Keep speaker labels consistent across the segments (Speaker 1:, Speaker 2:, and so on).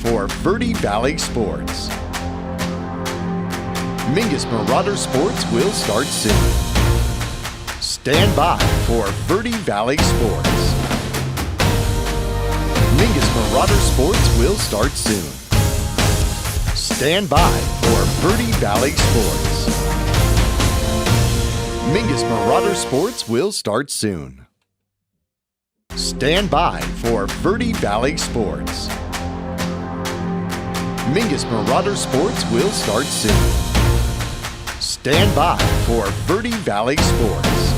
Speaker 1: for Verde Valley Sports. Mingus Marauder Sports will start soon. Stand by for Verde Valley Sports. Mingus Marauder Sports will start soon. Stand by for Verde Valley Sports. Mingus Marauder Sports will start soon. Stand by for Verde Valley Sports. Mingus Marauder Sports will start soon. Stand by for Verde Valley Sports.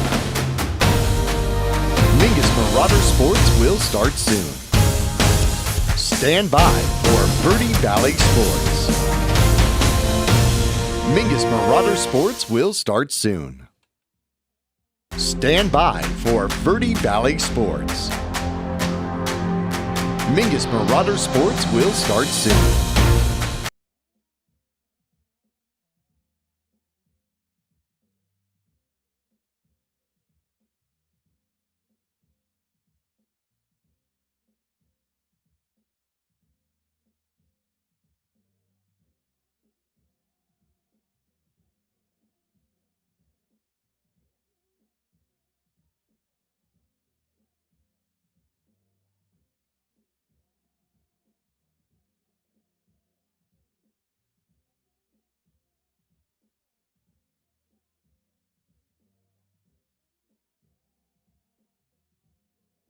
Speaker 1: Mingus Marauder Sports will start soon. Stand by for Verde Valley Sports. Mingus Marauder Sports will start soon. Stand by for Verde Valley Sports. Mingus Marauder Sports will start soon.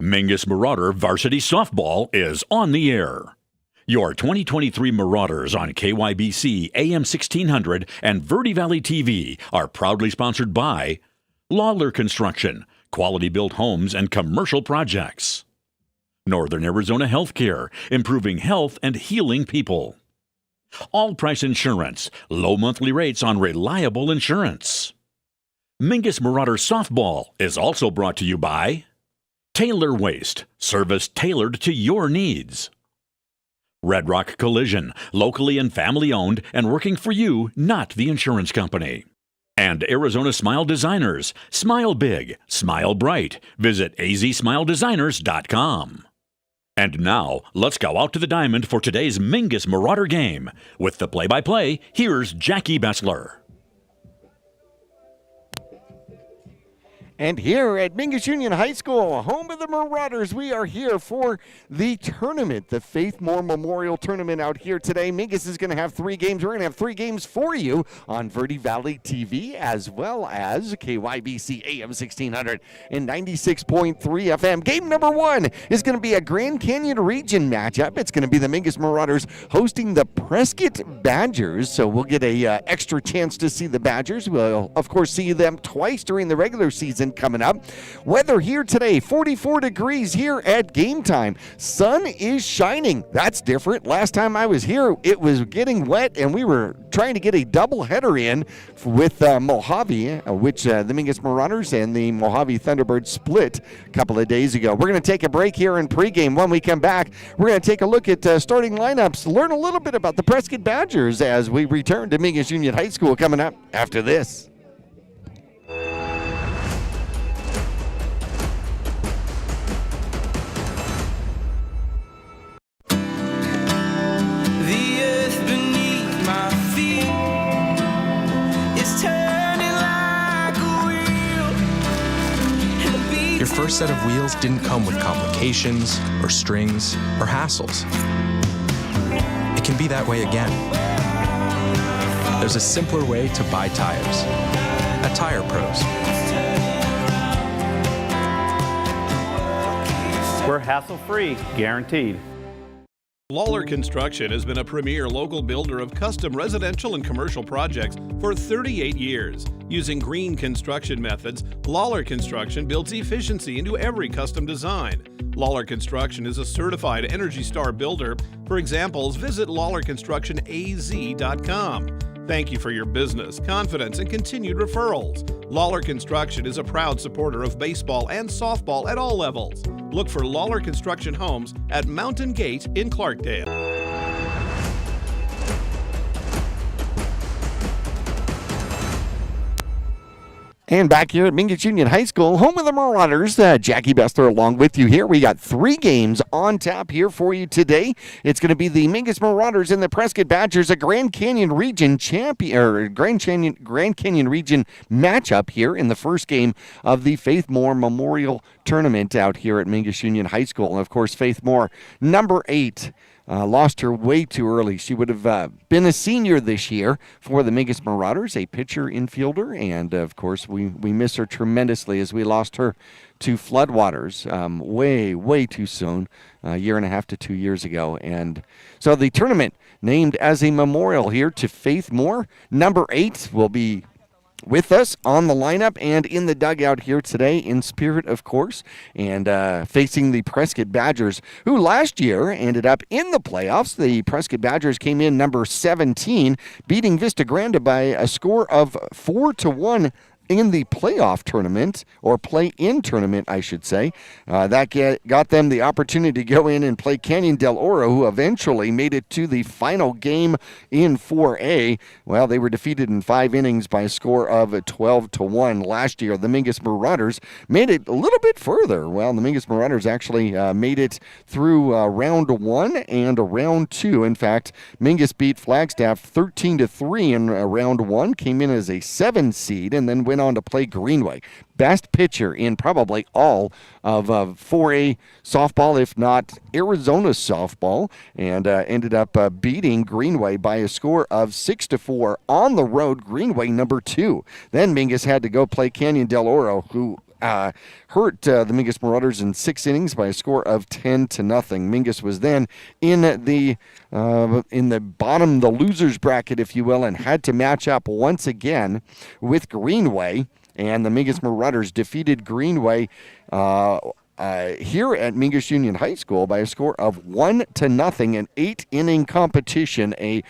Speaker 2: Mingus Marauder Varsity Softball is on the air. Your 2023 Marauders on KYBC AM 1600 and Verde Valley TV are proudly sponsored by Lawler Construction, quality built homes and commercial projects. Northern Arizona Healthcare, improving health and healing people. All Price Insurance, low monthly rates on reliable insurance. Mingus Marauder Softball is also brought to you by Taylor Waste, service tailored to your needs. Red Rock Collision, locally and family owned and working for you, not the insurance company. And Arizona Smile Designers, smile big, smile bright. Visit azsmiledesigners.com. And now, let's go out to the diamond for today's Mingus Marauder game. With the play-by-play, here's Jackie Bessler.
Speaker 3: And here at Mingus Union High School, home of the Marauders, we are here for the tournament, the Faith Moore Memorial Tournament out here today. Mingus is going to have 3 games. We're going to have 3 games for you on Verde Valley TV as well as KYBC AM 1600 and 96.3 FM. Game number 1 is going to be a Grand Canyon region matchup. It's going to be the Mingus Marauders hosting the Prescott Badgers, so we'll get a extra chance to see the Badgers. We'll, of course, see them twice during the regular season coming up. Weather here today, 44 degrees here at game time. Sun is shining. That's different. Last time I was here, it was getting wet, and we were trying to get a doubleheader in with Mojave, which the Mingus Marauders and the Mojave Thunderbirds split a couple of days ago. We're going to take a break here in pregame. When we come back, we're going to take a look at starting lineups, learn a little bit about the Prescott Badgers as we return to Mingus Union High School coming up after this.
Speaker 4: Your first set of wheels didn't come with complications, or strings, or hassles. It can be that way again. There's a simpler way to buy tires at Tire Pros.
Speaker 5: We're hassle-free, guaranteed.
Speaker 6: Lawler Construction has been a premier local builder of custom residential and commercial projects for 38 years. Using green construction methods, Lawler Construction builds efficiency into every custom design. Lawler Construction is a certified Energy Star builder. For examples, visit LawlerConstructionAZ.com. Thank you for your business, confidence, and continued referrals. Lawler Construction is a proud supporter of baseball and softball at all levels. Look for Lawler Construction Homes at Mountain Gate in Clarkdale.
Speaker 3: And back here at Mingus Union High School, home of the Marauders, Jackie Bessler along with you here. We got 3 games on tap here for you today. It's going to be the Mingus Marauders and the Prescott Badgers, a Grand Canyon Region champion, or Grand Canyon Region matchup here in the first game of the Faith Moore Memorial Tournament out here at Mingus Union High School. And of course, Faith Moore, number 8. Lost her way too early. She would have been a senior this year for the Mingus Marauders, a pitcher infielder, and of course we miss her tremendously as we lost her to floodwaters way too soon, a year and a half to 2 years ago. And so the tournament named as a memorial here to Faith Moore. Number 8 will be with us on the lineup and in the dugout here today, in spirit, of course, and facing the Prescott Badgers, who last year ended up in the playoffs. The Prescott Badgers came in number 17, beating Vista Grande by a score of 4-1 in the playoff tournament, or play-in tournament, I should say. That got them the opportunity to go in and play Canyon del Oro, who eventually made it to the final game in 4A. Well, they were defeated in 5 innings by a score of 12-1 last year. The Mingus Marauders made it a little bit further. Well, the Mingus Marauders actually made it through round 1 and round 2. In fact, Mingus beat Flagstaff 13-3 in round 1, came in as a 7 seed, and then went on to play Greenway. Best pitcher in probably all of 4A softball, if not Arizona softball, and ended up beating Greenway by a score of 6-4 on the road. Greenway number 2. Then Mingus had to go play Canyon del Oro, who hurt the Mingus Marauders in 6 innings by a score of 10-0. Mingus was then in the bottom, the losers bracket, if you will, and had to match up once again with Greenway. And the Mingus Marauders defeated Greenway here at Mingus Union High School by a score of 1-0, an 8-inning competition, a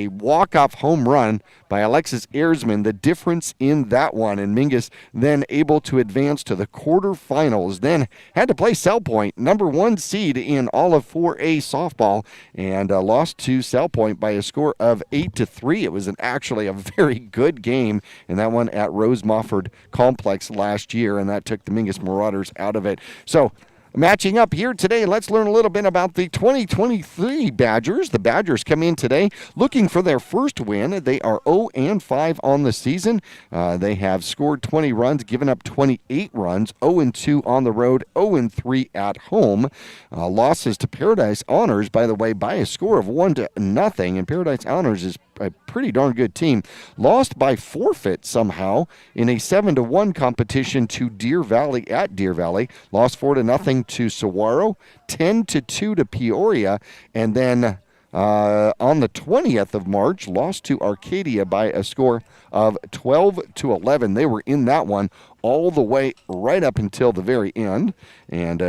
Speaker 3: walk-off home run by Alexis Erzman, the difference in that one. And Mingus then able to advance to the quarterfinals, then had to play Cell Point, number 1 seed in all of 4A softball, and lost to Cell Point by a score of 8-3. It was actually a very good game in that one at Rose Mofford Complex last year, and that took the Mingus Marauders out of it. So matching up here today, let's learn a little bit about the 2023 Badgers. The Badgers come in today looking for their first win. They are 0-5 on the season. They have scored 20 runs, given up 28 runs, 0-2 on the road, 0-3 at home. Losses to Paradise Honors, by the way, by a score of 1-0, and Paradise Honors is a pretty darn good team. Lost by forfeit somehow in a 7-1 competition to Deer Valley at Deer Valley. Lost 4-0 to Saguaro, 10-2 to Peoria, and then on the 20th of March, lost to Arcadia by a score of 12-11. They were in that one all the way right up until the very end, and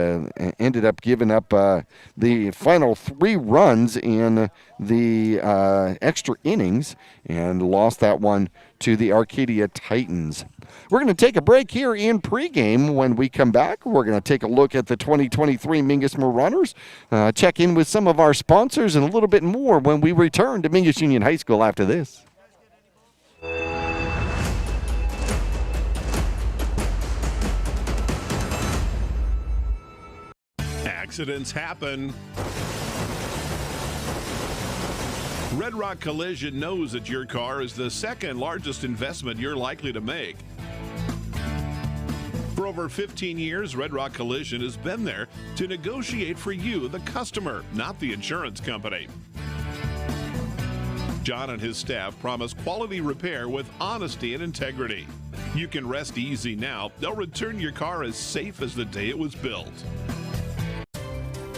Speaker 3: ended up giving up the final 3 runs in the extra innings, and lost that one to the Arcadia Titans. We're going to take a break here in pregame. When we come back, we're going to take a look at the 2023 Mingus Marauders, check in with some of our sponsors, and a little bit more when we return to Mingus Union High School after this.
Speaker 6: Accidents happen. Red Rock Collision knows that your car is the second largest investment you're likely to make. For over 15 years, Red Rock Collision has been there to negotiate for you, the customer, not the insurance company. John and his staff promise quality repair with honesty and integrity. You can rest easy now. They'll return your car as safe as the day it was built.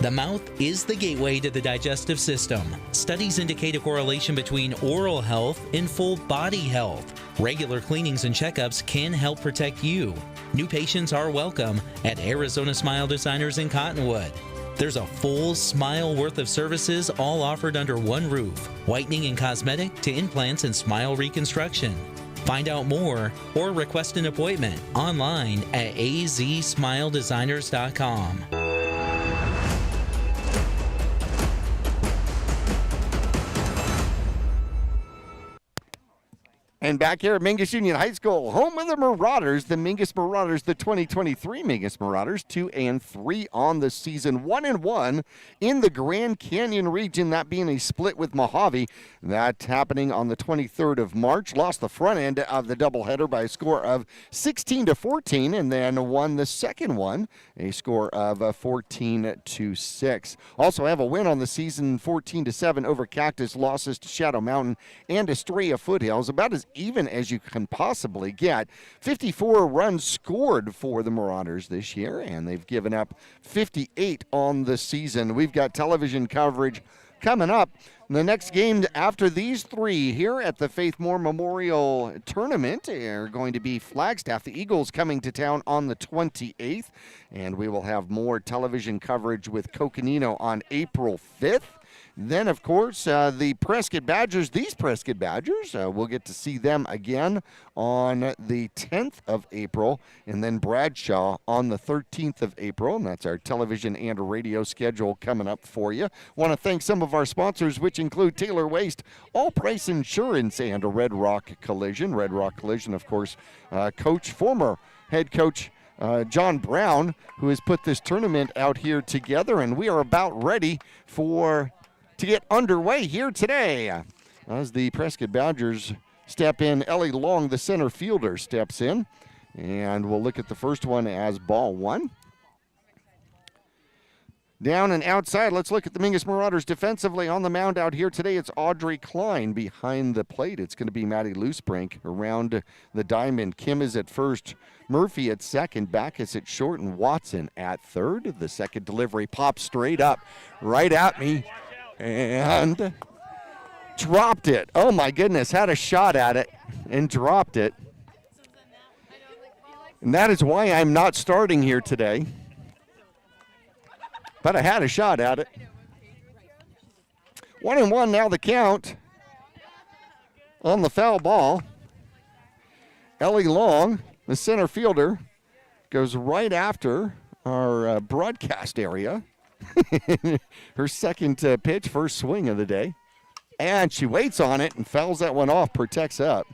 Speaker 7: The mouth is the gateway to the digestive system. Studies indicate a correlation between oral health and full body health. Regular cleanings and checkups can help protect you. New patients are welcome at Arizona Smile Designers in Cottonwood. There's a full smile worth of services, all offered under one roof. Whitening and cosmetic to implants and smile reconstruction. Find out more or request an appointment online at azsmiledesigners.com.
Speaker 3: And back here at Mingus Union High School, home of the Marauders, the Mingus Marauders, the 2023 Mingus Marauders, 2-3 on the season, 1-1 in the Grand Canyon region, that being a split with Mojave. That happening on the 23rd of March. Lost the front end of the doubleheader by a score of 16-14, and then won the second one, a score of 14-6. Also have a win on the season, 14-7 over Cactus, losses to Shadow Mountain and Estrella Foothills, about as even as you can possibly get. 54 runs scored for the Marauders this year, and they've given up 58 on the season. We've got television coverage coming up. The next game after these three here at the Faith Moore Memorial Tournament are going to be Flagstaff. The Eagles coming to town on the 28th, and we will have more television coverage with Coconino on April 5th. Then, of course, the Prescott Badgers, we'll get to see them again on the 10th of April, and then Bradshaw on the 13th of April, and that's our television and radio schedule coming up for you. Want to thank some of our sponsors, which include Taylor Waste, All Price Insurance, and Red Rock Collision. Red Rock Collision, of course, former head coach John Brown, who has put this tournament out here together, and we are about ready to get underway here today. As the Prescott Badgers step in, Ellie Long, the center fielder, steps in. And we'll look at the first one as ball one. Down and outside, let's look at the Mingus Marauders defensively. On the mound out here today, it's Audrey Klein. Behind the plate, it's going to be Maddie Loosebrink. Around the diamond, Kim is at first, Murphy at second, Backus at short, and Watson at third. The second delivery pops straight up, right at me. And dropped it. Oh my goodness, had a shot at it and dropped it. And that is why I'm not starting here today. But I had a shot at it. 1-1 now the count on the foul ball. Ellie Long, the center fielder, goes right after our broadcast area. Her second pitch, first swing of the day. And she waits on it and fouls that one off, protects up.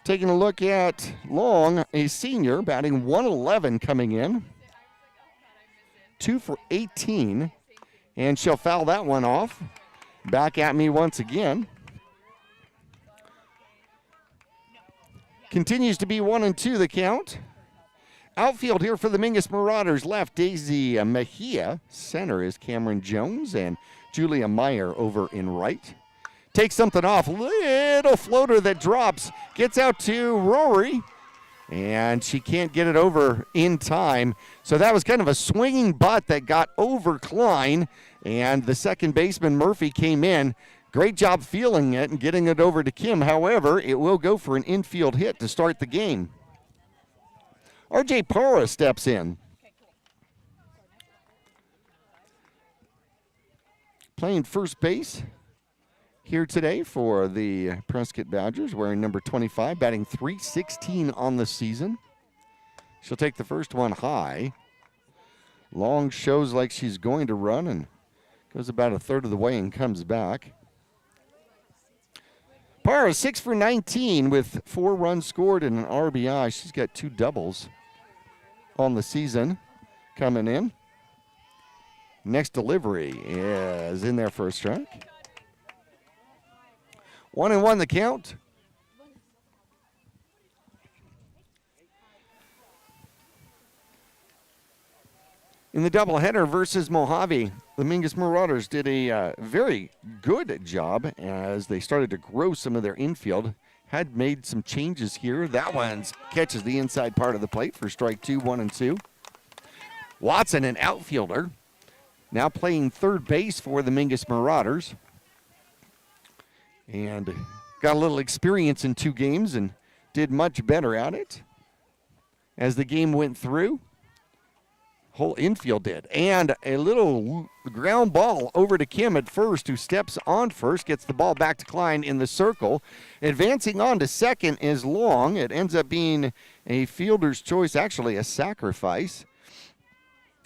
Speaker 3: Taking a look at Long, a senior, batting 111 coming in. 2 for 18. And she'll foul that one off. Back at me once again. Continues to be 1-2 the count. Outfield here for the Mingus Marauders. Left, Daisy Mejia. Center is Cameron Jones and Julia Meyer over in right. Takes something off. Little floater that drops. Gets out to Rory. And she can't get it over in time. So that was kind of a swinging butt that got over Klein. And the second baseman, Murphy, came in. Great job feeling it and getting it over to Kim. However, it will go for an infield hit to start the game. R.J. Parra steps in. Playing first base here today for the Prescott Badgers, wearing number 25, batting .316 on the season. She'll take the first one high. Long shows like she's going to run and goes about a third of the way and comes back. Parra 6 for 19 with 4 runs scored and an RBI. She's got 2 doubles on the season coming in. Next delivery is in there for a strike. 1-1 the count. In the doubleheader versus Mojave, the Mingus Marauders did a very good job as they started to grow some of their infield. Had made some changes here. That one catches the inside part of the plate for strike 2, 1-2. Watson, an outfielder, now playing third base for the Mingus Marauders. And got a little experience in 2 games and did much better at it as the game went through. Whole infield did. And a little ground ball over to Kim at first, who steps on first, gets the ball back to Klein in the circle. Advancing on to second is Long. It ends up being a fielder's choice, actually a sacrifice.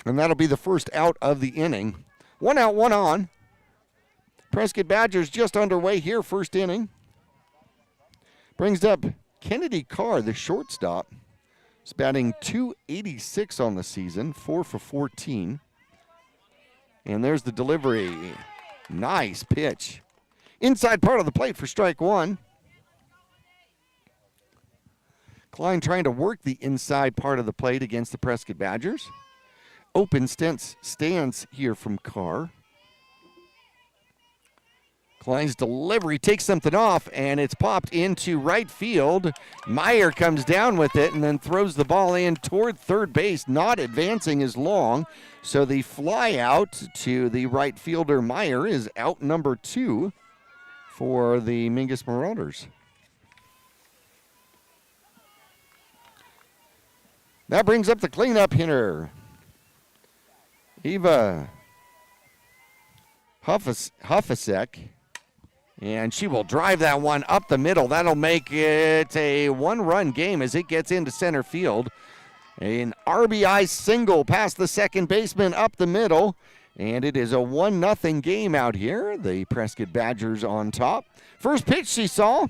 Speaker 3: And that'll be the first out of the inning. 1 out, 1 on. Prescott Badgers just underway here, first inning. Brings up Kennedy Carr, the shortstop. He's batting .286 on the season, 4 for 14. And there's the delivery. Nice pitch. Inside part of the plate for strike one. Klein trying to work the inside part of the plate against the Prescott Badgers. Open stance here from Carr. Klein's delivery takes something off, and it's popped into right field. Meyer comes down with it and then throws the ball in toward third base, not advancing as long. So the fly out to the right fielder, Meyer, is out number 2 for the Mingus Marauders. That brings up the cleanup hitter, Eva Huffasek. And she will drive that one up the middle. That'll make it a one-run game as it gets into center field. An RBI single past the second baseman up the middle. And it is a 1-0 game out here. The Prescott Badgers on top. First pitch she saw.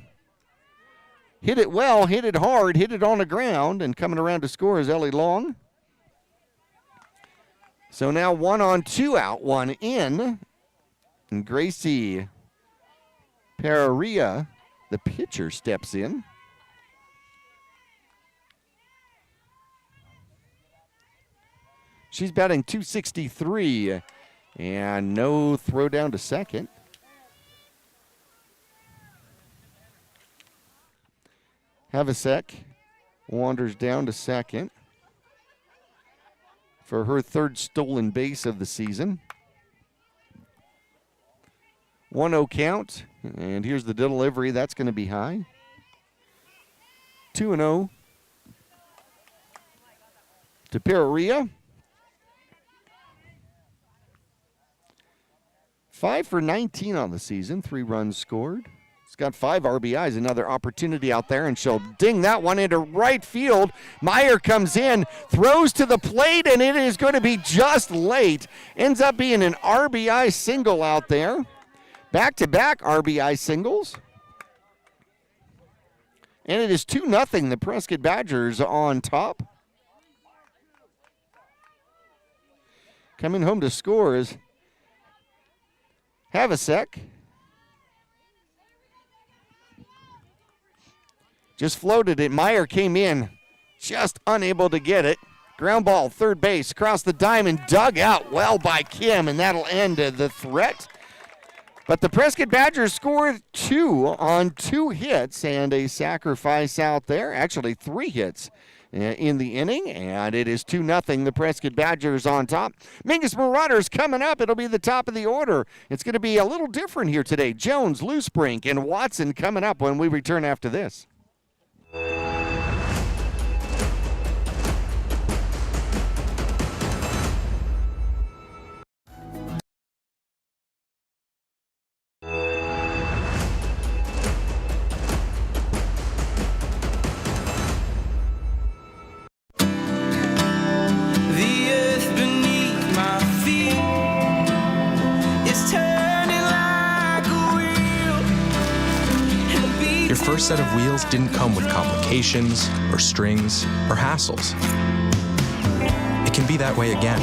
Speaker 3: Hit it well, hit it hard, hit it on the ground. And coming around to score is Ellie Long. So now 1 on, 2 out, 1 in. And Gracie Pereira, the pitcher, steps in. She's batting .263 and no throw down to second. Havasek wanders down to second for her third stolen base of the season. 1-0 count, and here's the delivery. That's going to be high. 2-0 to Pereira. 5 for 19 on the season, 3 runs scored. He's got 5 RBIs, another opportunity out there, and she'll ding that one into right field. Meyer comes in, throws to the plate, and it is going to be just late. Ends up being an RBI single out there. Back-to-back RBI singles. And it is 2-0, the Prescott Badgers on top. Coming home to score is Havasek. Just floated it. Meyer came in, just unable to get it. Ground ball, third base, across the diamond, dug out well by Kim, and that'll end the threat. But the Prescott Badgers scored 2 on 2 hits and a sacrifice out there. Actually, 3 hits in the inning, and it is 2-0. The Prescott Badgers on top. Mingus Marauders coming up. It'll be the top of the order. It's going to be a little different here today. Jones, Loosebrink, and Watson coming up when we return after this.
Speaker 4: Your first set of wheels didn't come with complications, or strings, or hassles. It can be that way again.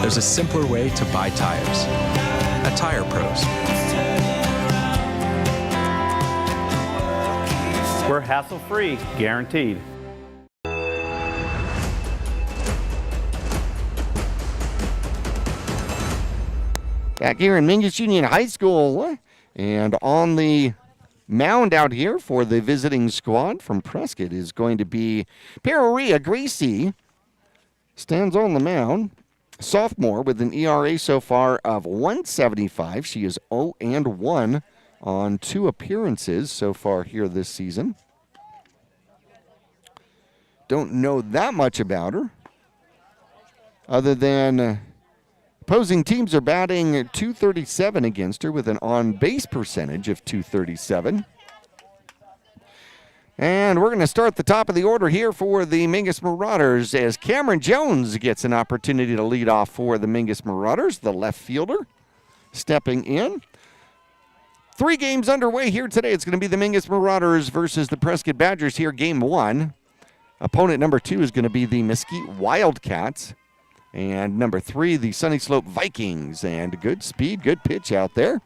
Speaker 4: There's a simpler way to buy tires at Tire Pros.
Speaker 5: We're hassle-free, guaranteed.
Speaker 3: Back here in Mingus Union High School, and on the mound out here for the visiting squad from Prescott is going to be Pereira Gracie. Stands on the mound. Sophomore with an ERA so far of 1.75. She is 0-1 on 2 appearances so far here this season. Don't know that much about her, other than opposing teams are batting .237 against her with an on-base percentage of .237. And we're going to start the top of the order here for the Mingus Marauders as Cameron Jones gets an opportunity to lead off for the Mingus Marauders, the left fielder, stepping in. 3 games underway here today. It's going to be the Mingus Marauders versus the Prescott Badgers here, game 1. Opponent number 2 is going to be the Mesquite Wildcats. And number 3, the Sunny Slope Vikings. And good speed, good pitch out there.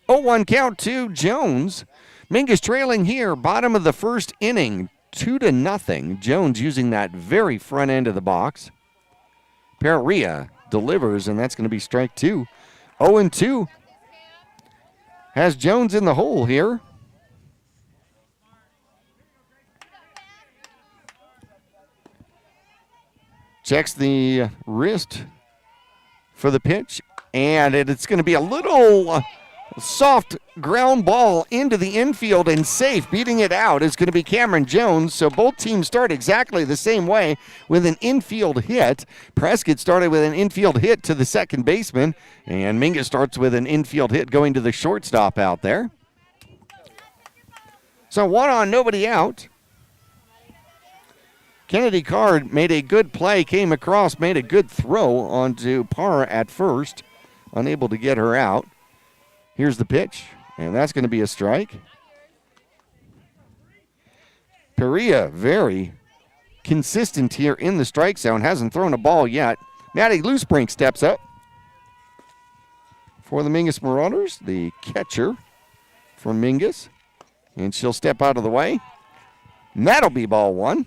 Speaker 3: 0-1 count to Jones. Mingus trailing here, bottom of the first inning, 2-0. Jones using that very front end of the box. Pereira delivers, and that's going to be strike 2. 0-2. Has Jones in the hole here. Checks the wrist for the pitch, and it's going to be a little soft ground ball into the infield and safe. Beating it out is going to be Cameron Jones. So both teams start exactly the same way with an infield hit. Prescott started with an infield hit to the second baseman, and Mingus starts with an infield hit going to the shortstop out there. So 1 on, nobody out. Kennedy Card made a good play, came across, made a good throw onto Parr at first, unable to get her out. Here's the pitch, and that's going to be a strike. Perea very consistent here in the strike zone, hasn't thrown a ball yet. Maddie Loosebrink steps up for the Mingus Marauders, the catcher from Mingus, and she'll step out of the way. And that'll be ball 1.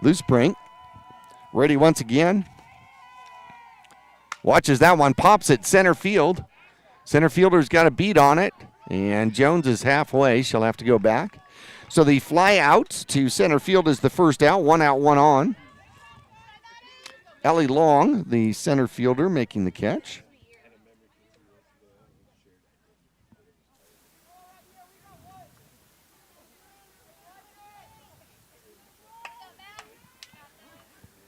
Speaker 3: Loosebrink, ready once again. Watches that one, pops it center field. Center fielder's got a beat on it, and Jones is halfway. She'll have to go back. So the fly out to center field is the first out. 1 out, 1 on. Ellie Long, the center fielder, making the catch.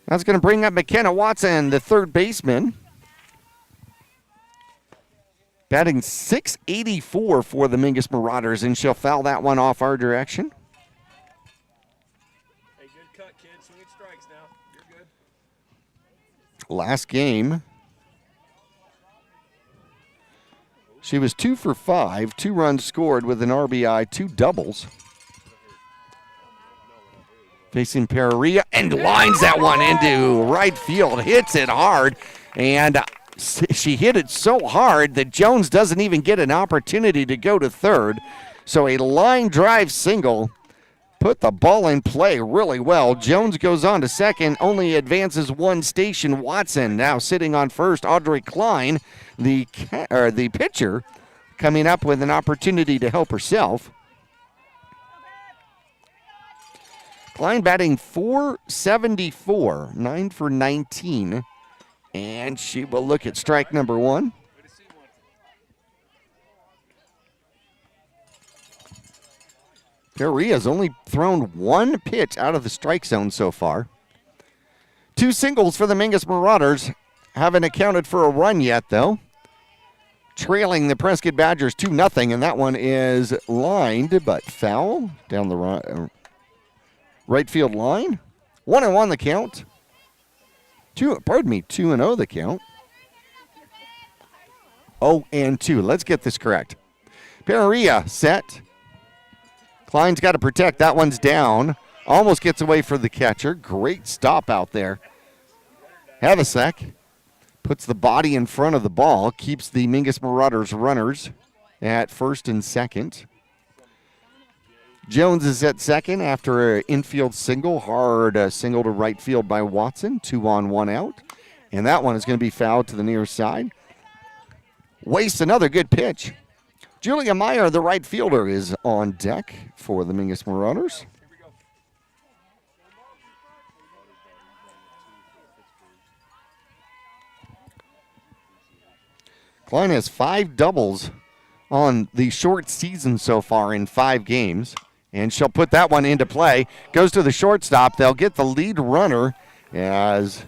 Speaker 3: That's going to bring up McKenna Watson, the third baseman. Batting .684 for the Mingus Marauders, and she'll foul that one off our direction.
Speaker 6: Hey, good cut, kid. Swinging strikes now. You're good.
Speaker 3: Last game, she was 2 for 5, 2 runs scored with an RBI, 2 doubles. Facing Pereira, and lines that one into right field, hits it hard, and she hit it so hard that Jones doesn't even get an opportunity to go to third. So a line drive single put the ball in play really well. Jones goes on to second, only advances 1 station. Watson now sitting on first. Audrey Klein, the pitcher, coming up with an opportunity to help herself. Klein batting .474, 9 for 19, and she will look at strike number 1. Pereira's only thrown 1 pitch out of the strike zone so far. 2 singles for the Mingus Marauders. Haven't accounted for a run yet, though. Trailing the Prescott Badgers 2-0, and that one is lined, but foul down the right field line. 1-1 the count. 2-0 the count. 0-2. Let's get this correct. Pereira set. Klein's got to protect. That one's down. Almost gets away for the catcher. Great stop out there. Havasek puts the body in front of the ball. Keeps the Mingus Marauders runners at first and second. Jones is at second after an infield single. Hard single to right field by Watson. 2 on, 1 out. And that one is going to be fouled to the near side. Wastes another good pitch. Julia Meyer, the right fielder, is on deck for the Mingus Marauders. Klein has 5 doubles on the short season so far in 5 games. And she'll put that one into play. Goes to the shortstop. They'll get the lead runner as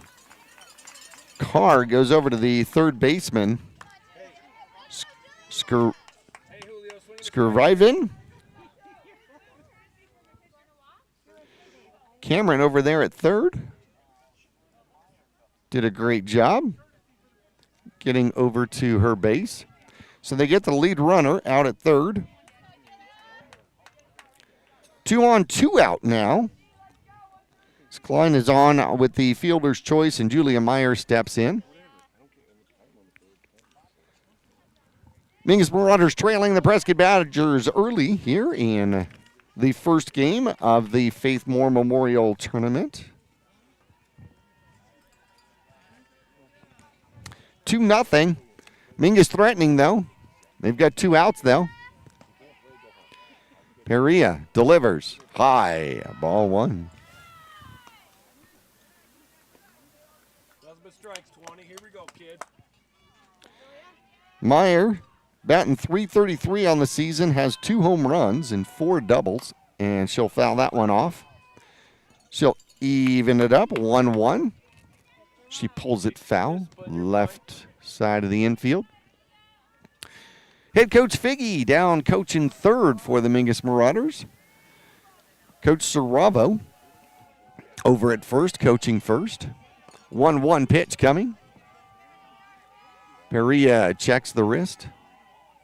Speaker 3: Carr goes over to the third baseman. Skurvivin. Cameron over there at third. Did a great job getting over to her base. So they get the lead runner out at third. 2 on, 2 out now. Klein is on with the fielder's choice, and Julia Meyer steps in. Mingus Marauders trailing the Prescott Badgers early here in the first game of the Faith Moore Memorial Tournament. 2-0. Mingus threatening, though. They've got 2 outs, though. Perea delivers. High. Ball 1. Meyer, batting .333 on the season, has 2 home runs and 4 doubles, and she'll foul that one off. She'll even it up, 1-1. She pulls it foul, left side of the infield. Head coach Figgy down coaching third for the Mingus Marauders. Coach Saravo over at first, coaching first. 1-1 pitch coming. Perea checks the wrist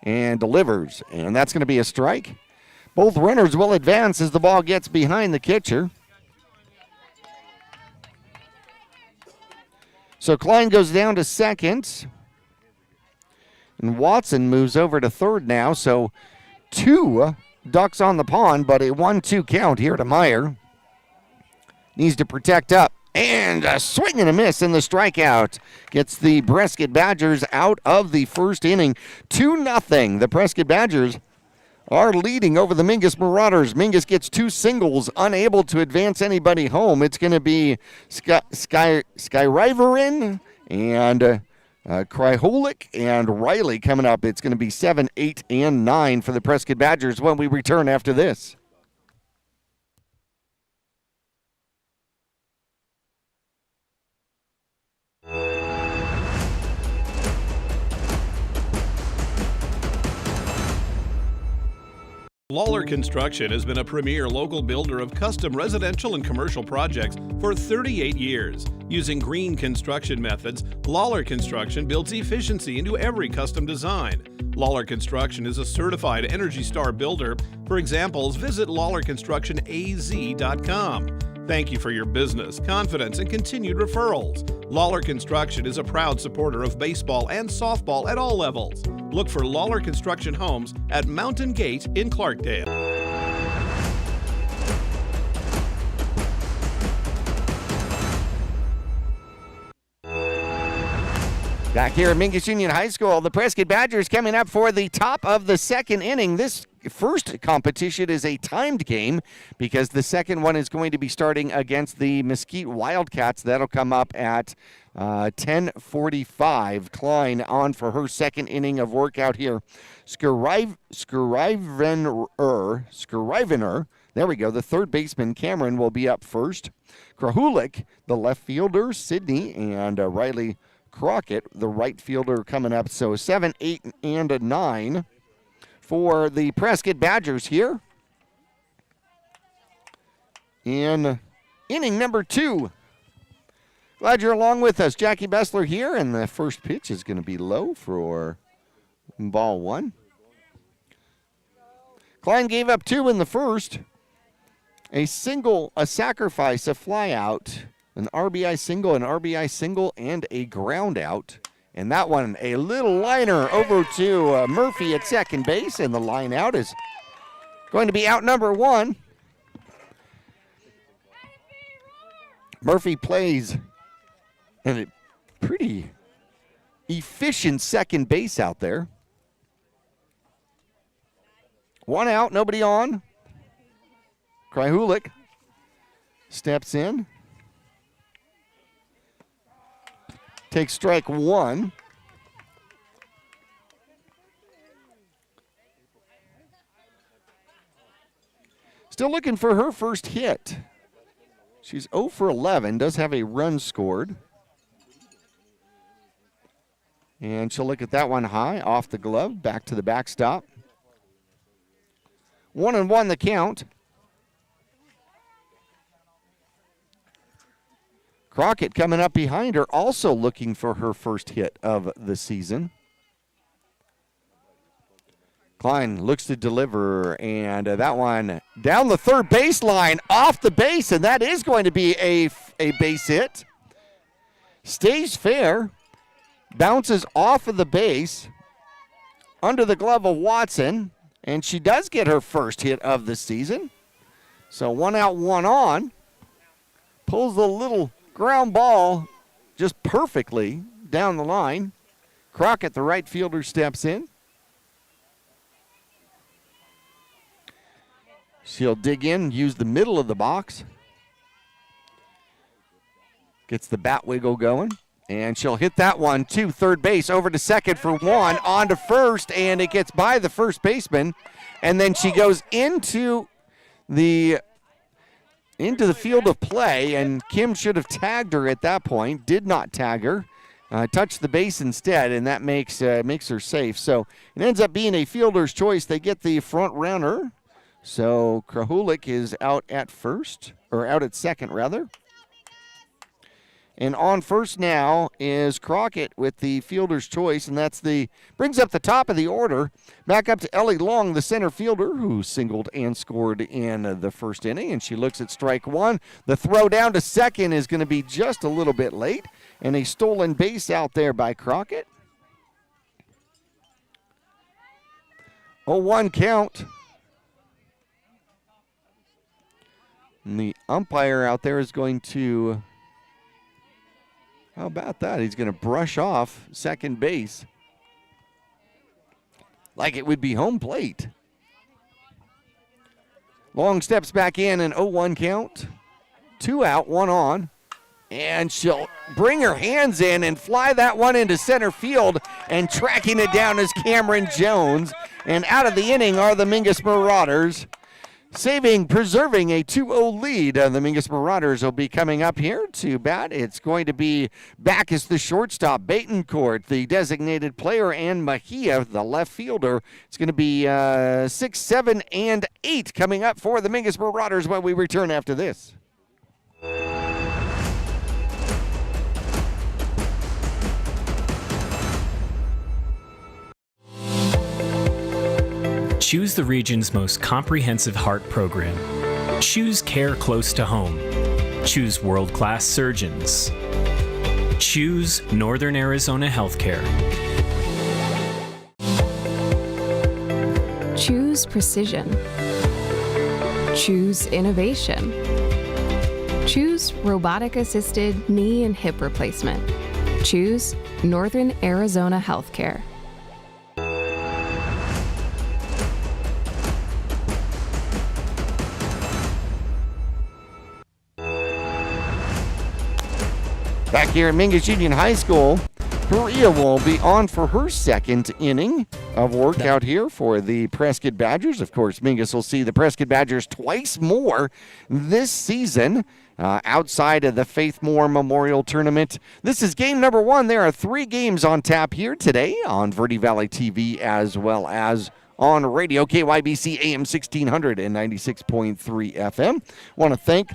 Speaker 3: and delivers, and that's going to be a strike. Both runners will advance as the ball gets behind the catcher. So Klein goes down to second, and Watson moves over to third now. So 2 ducks on the pond, but a 1-2 count here to Meyer. Needs to protect up. And a swing and a miss in the strikeout. Gets the Prescott Badgers out of the first inning. 2-0. The Prescott Badgers are leading over the Mingus Marauders. Mingus gets 2 singles, unable to advance anybody home. It's going to be Skyriverin and Kryholik and Riley coming up. It's going to be 7, 8, and 9 for the Prescott Badgers when we return after this.
Speaker 6: Lawler Construction has been a premier local builder of custom residential and commercial projects for 38 years. Using green construction methods, Lawler Construction builds efficiency into every custom design. Lawler Construction is a certified Energy Star builder. For examples, visit LawlerConstructionAZ.com. Thank you for your business, confidence, and continued referrals. Lawler Construction is a proud supporter of baseball and softball at all levels. Look for Lawler Construction Homes at Mountain Gate in Clarkdale.
Speaker 3: Back here at Mingus Union High School, the Prescott Badgers coming up for the top of the second inning. This first competition is a timed game because the second one is going to be starting against the Mesquite Wildcats. That'll come up at 10:45. Klein on for her second inning of work out here. Skurrivener. There we go. The third baseman, Cameron, will be up first. Krahulik, the left fielder, Sydney, and Riley Crockett, the right fielder, coming up. So 7, 8, and 9 for the Prescott Badgers here in inning number 2. Glad you're along with us. Jackie Bessler here, and the first pitch is going to be low for ball 1. Klein gave up 2 in the first. A single, a sacrifice, a fly out, an RBI single, and a ground out. And that one, a little liner over to Murphy at second base, and the line out is going to be out number 1. Murphy plays a pretty efficient second base out there. 1 out, nobody on. Kryhulik steps in. Takes strike 1. Still looking for her first hit. She's 0 for 11, does have a run scored. And she'll look at that one high, off the glove, back to the backstop. 1-1 the count. Crockett coming up behind her, also looking for her first hit of the season. Klein looks to deliver, and that one down the third baseline, off the base, and that is going to be a base hit. Stays fair, bounces off of the base, under the glove of Watson, and she does get her first hit of the season. So 1 out, 1 on. Pulls the little ground ball just perfectly down the line. Crockett, the right fielder, steps in. She'll dig in, use the middle of the box. Gets the bat wiggle going. And she'll hit that one to third base, over to second for 1, on to first, and it gets by the first baseman. And then she goes into the field of play, and Kim should have tagged her at that point. Did not tag her. Touched the base instead, and that makes her safe. So it ends up being a fielder's choice. They get the front runner. So Krahulik is out at second rather. And on first now is Crockett with the fielder's choice, and brings up the top of the order. Back up to Ellie Long, the center fielder, who singled and scored in the first inning, and she looks at strike 1. The throw down to second is going to be just a little bit late, and a stolen base out there by Crockett. 0-1 count. And the umpire out there is going to, how about that? He's going to brush off second base like it would be home plate. Long steps back in, an 0-1 count. 2 out, 1 on. And she'll bring her hands in and fly that one into center field, and tracking it down is Cameron Jones. And out of the inning are the Mingus Marauders. Preserving a 2-0 lead. The Mingus Marauders will be coming up here to bat. It's going to be back as the shortstop, Betancourt, the designated player, and Mejia, the left fielder. It's going to be 6, 7, and 8 coming up for the Mingus Marauders when we return after this.
Speaker 8: Choose the region's most comprehensive heart program. Choose care close to home. Choose world-class surgeons. Choose Northern Arizona Healthcare.
Speaker 9: Choose precision. Choose innovation. Choose robotic-assisted knee and hip replacement. Choose Northern Arizona Healthcare.
Speaker 3: Back here at Mingus Union High School, Perea will be on for her second inning of work out here for the Prescott Badgers. Of course, Mingus will see the Prescott Badgers twice more this season outside of the Faith Moore Memorial Tournament. This is game number 1. There are 3 games on tap here today on Verde Valley TV as well as on radio, KYBC AM 1600 and 96.3 FM. Want to thank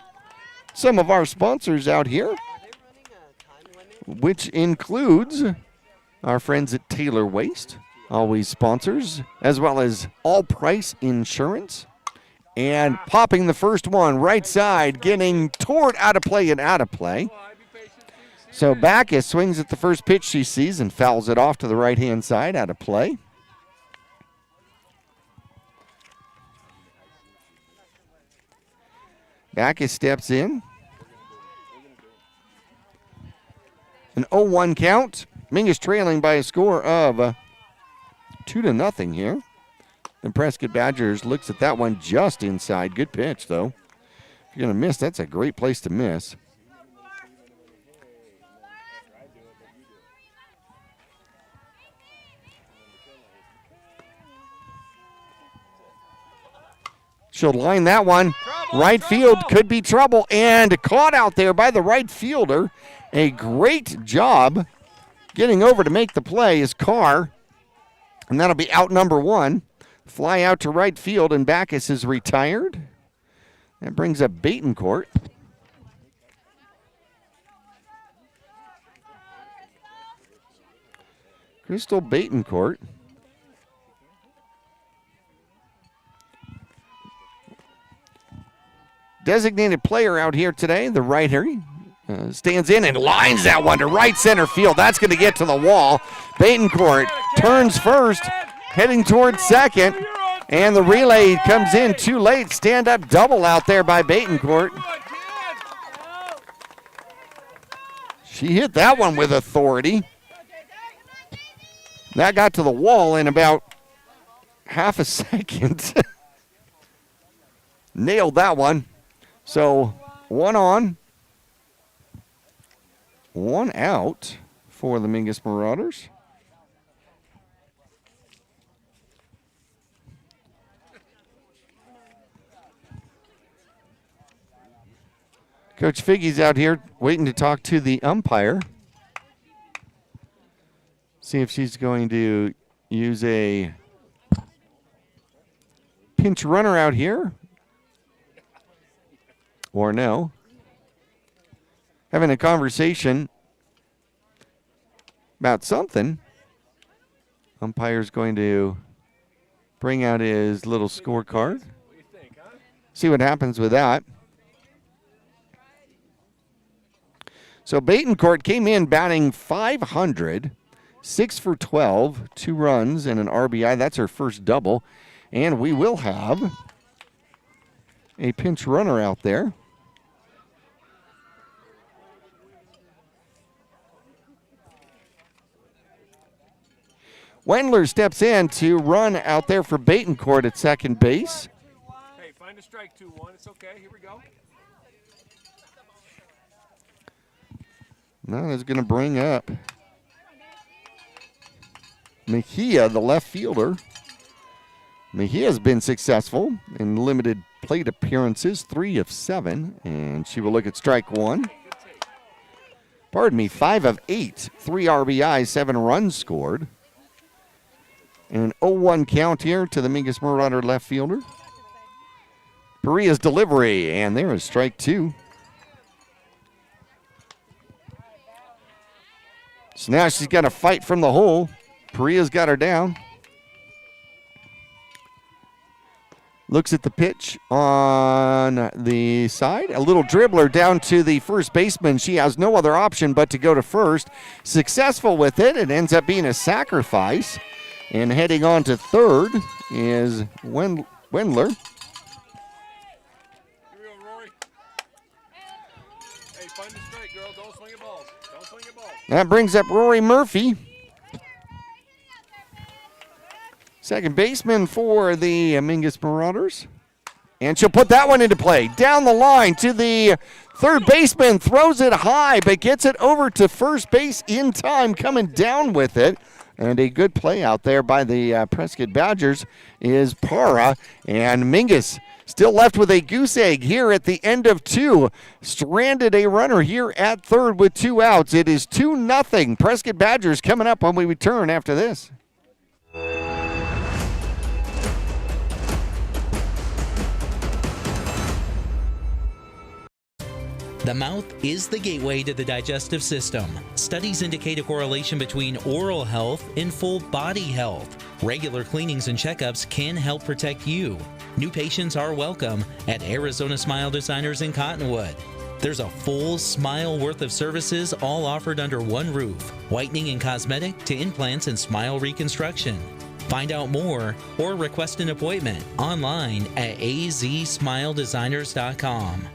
Speaker 3: some of our sponsors out here, which includes our friends at Taylor Waste, always sponsors, as well as All Price Insurance. And popping the first one, right side, getting toward out of play and out of play. So Backus swings at the first pitch she sees and fouls it off to the right-hand side, out of play. Backus steps in. An 0-1 count. Mingus trailing by a score of 2-0 here. The Prescott Badgers looks at that one just inside. Good pitch, though. If you're going to miss, that's a great place to miss. She'll line that one. Right field could be trouble, and caught out there by the right fielder. A great job Getting over to make the play is Carr, and that'll be out number 1. Fly out to right field, and Backus is retired. That brings up Betancourt. Crystal Betancourt. Designated player out here today, the righter. Stands in and lines that one to right center field. That's going to get to the wall. Betancourt turns first, heading towards second, and the relay comes in too late. Stand-up double out there by Betancourt. She hit that one with authority. That got to the wall in about half a second. Nailed that one. So 1 on, 1 out for the Mingus Marauders. Coach Figgy's out here waiting to talk to the umpire. See if she's going to use a pinch runner out here or no. Having a conversation about something. Umpire's going to bring out his little scorecard. See what happens with that. So Betancourt came in batting .500, 6 for 12, 2 runs and an RBI. That's her first double. And we will have a pinch runner out there. Wendler steps in to run out there for Betancourt at second base.
Speaker 10: Hey, find a strike 2-1. It's okay. Here we go.
Speaker 3: Now that's going to bring up Mejia, the left fielder. Mejia's been successful in limited plate appearances, 3 of 7, and she will look at strike 1. Pardon me, 5 of 8, 3 RBIs, 7 runs scored. And an 0-1 count here to the Mingus Marauder left fielder. Paria's delivery, and there is strike 2. So now she's got to fight from the hole. Paria's got her down. Looks at the pitch on the side. A little dribbler down to the first baseman. She has no other option but to go to first. Successful with it. It ends up being a sacrifice. And heading on to third is Wendler.
Speaker 10: Here we go, Rory. Hey, find the strike, girl. Don't swing your balls. Don't swing your balls.
Speaker 3: That brings up Rory Murphy. Second baseman for the Mingus Marauders. And she'll put that one into play. Down the line to the third baseman. Throws it high, but gets it over to first base in time. Coming down with it. And a good play out there by the Prescott Badgers is Para. And Mingus still left with a goose egg here at the end of 2. Stranded a runner here at third with 2 outs. It is 2-0. Prescott Badgers coming up when we return after this.
Speaker 7: The mouth is the gateway to the digestive system. Studies indicate a correlation between oral health and full body health. Regular cleanings and checkups can help protect you. New patients are welcome at Arizona Smile Designers in Cottonwood. There's a full smile worth of services all offered under one roof. Whitening and cosmetic to implants and smile reconstruction. Find out more or request an appointment online at azsmiledesigners.com.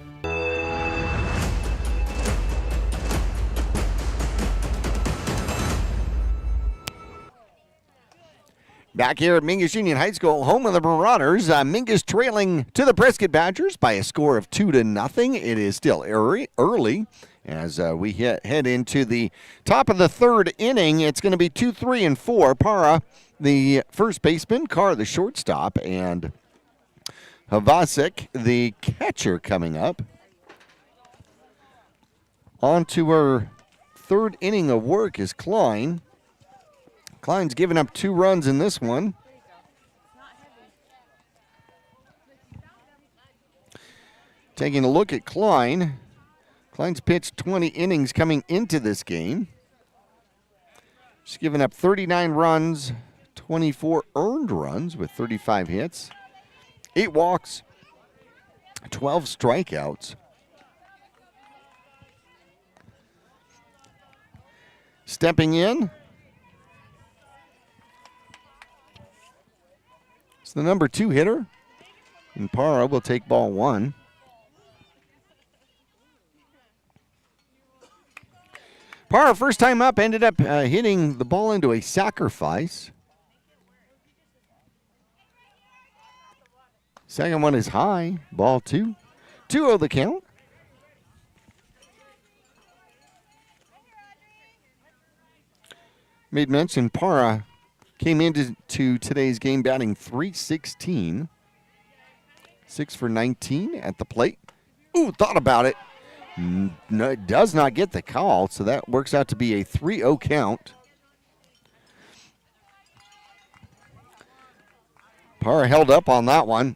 Speaker 3: Back here at Mingus Union High School, home of the Marauders. Mingus trailing to the Prescott Badgers by a score of 2-0. It is still early as we head into the top of the third inning. It's going to be 2, 3, and 4. Para, the first baseman, Carr, the shortstop, and Havasik, the catcher, coming up. On to her third inning of work is Klein. Klein's given up 2 runs in this one. Taking a look at Klein. Klein's pitched 20 innings coming into this game. She's given up 39 runs, 24 earned runs with 35 hits, 8 walks, 12 strikeouts. Stepping in, it's the number 2 hitter, and Parra will take ball 1. Parra, first time up, ended up hitting the ball into a sacrifice. Second one is high, ball 2. 2-0 the count. Made mention, Parra came into today's game batting .316. 6 for 19 at the plate. Ooh, thought about it. No, it does not get the call, so that works out to be a 3-0 count. Parra held up on that one.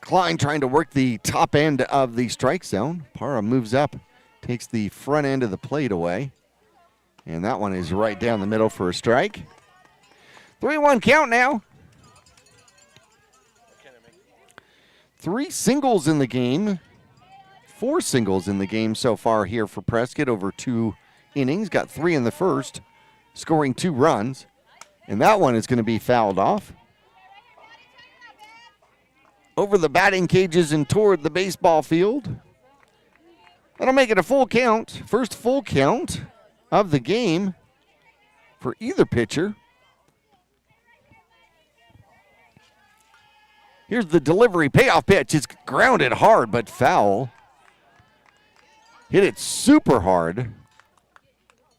Speaker 3: Klein trying to work the top end of the strike zone. Parra moves up, takes the front end of the plate away. And that one is right down the middle for a strike. 3-1 count now. 3 singles in the game. 4 singles in the game so far here for Prescott over 2 innings. Got 3 in the first, scoring 2 runs. And that one is going to be fouled off. Over the batting cages and toward the baseball field. That'll make it a full count. First full count of the game for either pitcher. Here's the delivery, payoff pitch. It's grounded hard, but foul. Hit it super hard,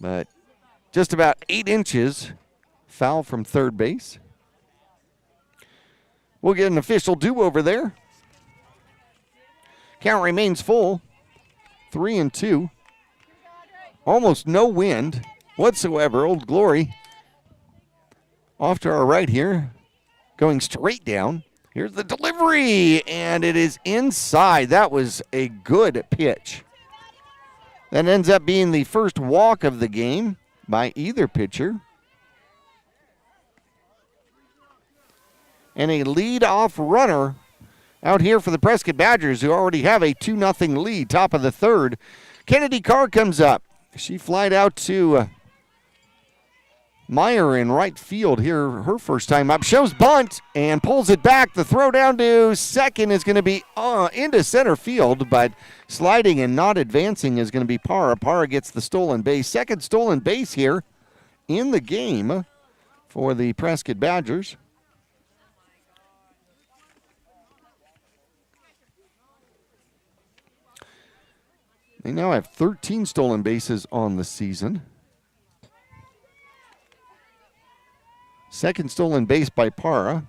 Speaker 3: but just about 8 inches. Foul from third base. We'll get an official do-over there. Count remains full. 3-2. Almost no wind whatsoever. Old Glory off to our right here, going straight down. Here's the delivery, and it is inside. That was a good pitch. That ends up being the first walk of the game by either pitcher. And a lead-off runner out here for the Prescott Badgers, who already have a 2-0 lead, top of the third. Kennedy Carr comes up. She flied out to Meyer in right field here, her first time up. Shows bunt and pulls it back. The throw down to second is going to be into center field, but sliding and not advancing is going to be Parra. Parra gets the stolen base. Second stolen base here in the game for the Prescott Badgers. They now have 13 stolen bases on the season. Second stolen base by Parra.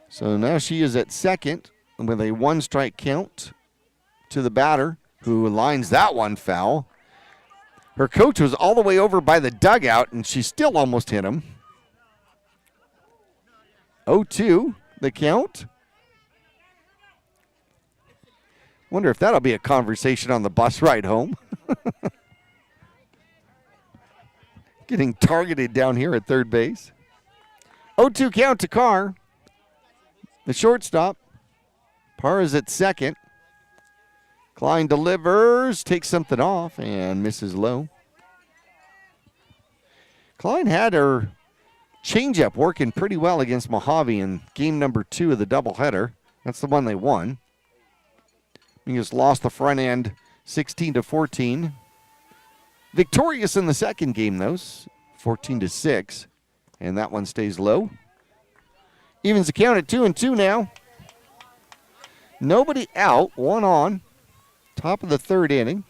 Speaker 3: So now she is at second with a 1-strike count to the batter, who lines that one foul. Her coach was all the way over by the dugout, and she still almost hit him. 0-2, the count. Wonder if that'll be a conversation on the bus ride home. Getting targeted down here at third base. 0-2 count to Carr. The shortstop. Parra's at second. Klein delivers, takes something off, and misses low. Klein had her changeup working pretty well against Mojave in game number 2 of the doubleheader. That's the one they won. Mingus lost the front end 16-14. Victorious in the second game, though, 14-6. And that one stays low. Evens the count at 2-2 now. Nobody out, 1 on. Top of the third inning.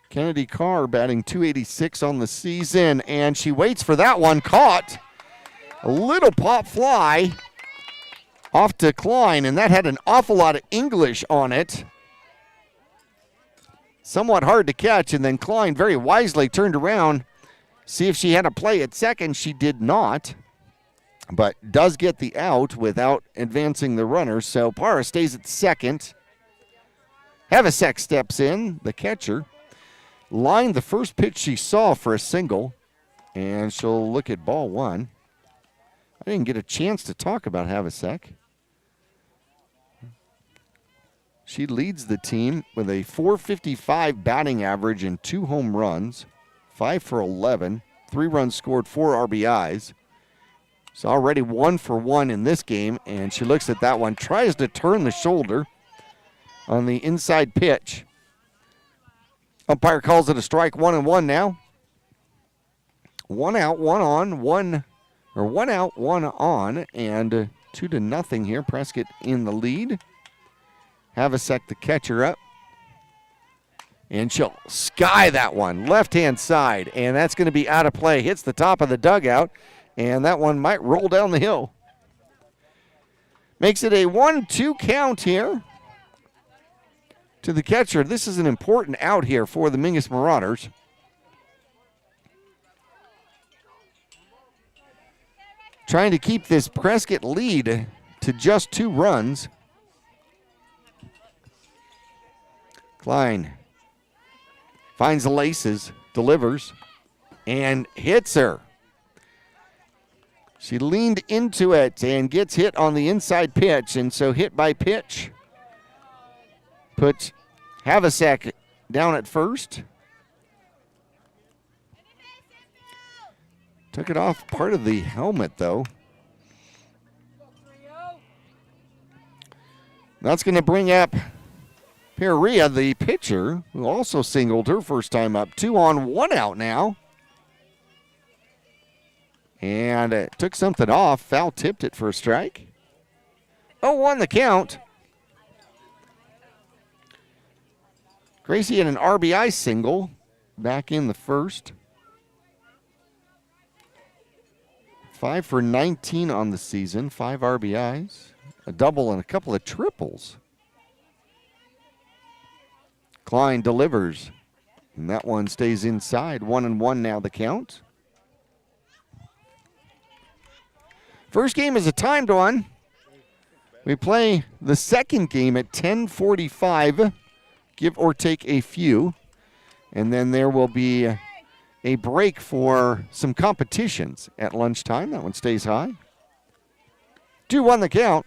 Speaker 3: Kennedy Carr batting .286 on the season, and she waits for that one. Caught. A little pop fly off to Klein, and that had an awful lot of English on it. Somewhat hard to catch, and then Klein very wisely turned around, see if she had a play at second. She did not, but does get the out without advancing the runner. So Parra stays at second. Havasek steps in, the catcher. Lined the first pitch she saw for a single, and she'll look at ball one. I didn't get a chance to talk about Havasek. She leads the team with a .455 batting average and 2 home runs, 5 for 11, 3 runs scored, 4 RBIs. She's already 1 for 1 in this game, and she looks at that one, tries to turn the shoulder on the inside pitch. Umpire calls it a strike, 1-1 now. 1 out, 1 on, 1 out, 1 on, and 2-0 here. Prescott in the lead. Havasek, the catcher, up. And she'll sky that one, left-hand side, and that's going to be out of play. Hits the top of the dugout, and that one might roll down the hill. Makes it a 1-2 count here to the catcher. This is an important out here for the Mingus Marauders. Trying to keep this Prescott lead to just 2 runs. Klein finds the laces, delivers, and hits her. She leaned into it and gets hit on the inside pitch, and so hit by pitch puts Havasek down at first. Took it off part of the helmet, though. That's going to bring up Perea, the pitcher, who also singled her first time up. 2 on, 1 out now. And took something off. Foul tipped it for a strike. 0-1 the count. Gracie had an RBI single back in the first. 5 for 19 on the season, 5 RBIs, a double and a couple of triples. Klein delivers, and that one stays inside. 1-1 now the count. First game is a timed one. We play the second game at 10:45, give or take a few. And then there will be a break for some competitions at lunchtime. That one stays high. 2-1 the count.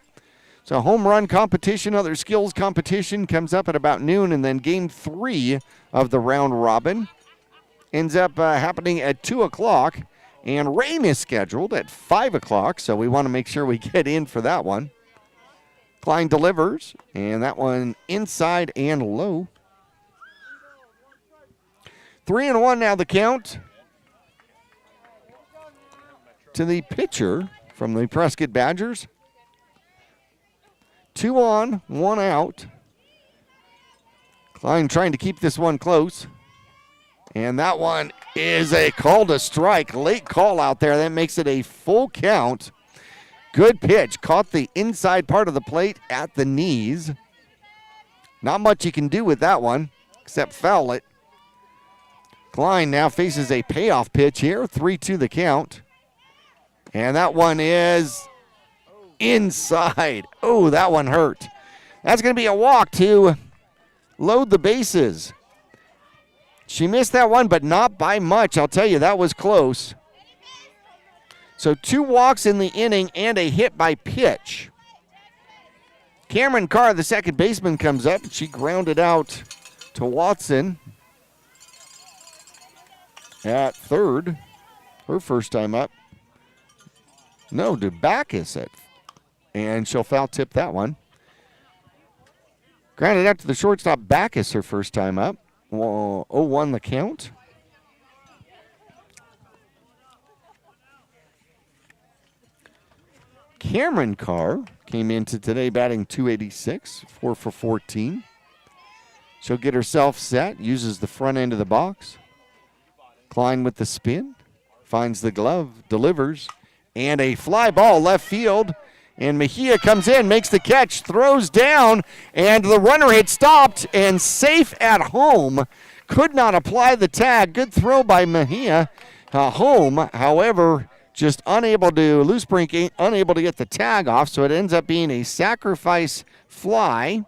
Speaker 3: So home run competition, other skills competition comes up at about noon, and then game 3 of the round robin ends up happening at 2 o'clock, and rain is scheduled at 5 o'clock, so we want to make sure we get in for that one. Klein delivers, and that one inside and low. 3-1 now the count to the pitcher from the Prescott Badgers. 2 on, 1 out. Klein trying to keep this one close. And that one is a call to strike. Late call out there. That makes it a full count. Good pitch. Caught the inside part of the plate at the knees. Not much you can do with that one except foul it. Klein now faces a payoff pitch here. 3-2 the count. And that one is inside. Oh, that one hurt. That's going to be a walk to load the bases. She missed that one, but not by much. I'll tell you, that was close. So 2 walks in the inning and a hit by pitch. Cameron Carr, the second baseman, comes up. She grounded out to Watson at third. Her first time up. No, to Backus at, and she'll foul tip that one. Grounded out to the shortstop, Backus, her first time up. 0-1 the count. Cameron Carr came into today batting .286, 4 for 14. She'll get herself set, uses the front end of the box. Klein with the spin, finds the glove, delivers, And a fly ball left field. And Mejia comes in, makes the catch, throws down, and the runner had stopped and safe at home. Could not apply the tag. Good throw by Mejia. Home, however, just unable to, loose brink, unable to get the tag off, so it ends up being a sacrifice fly.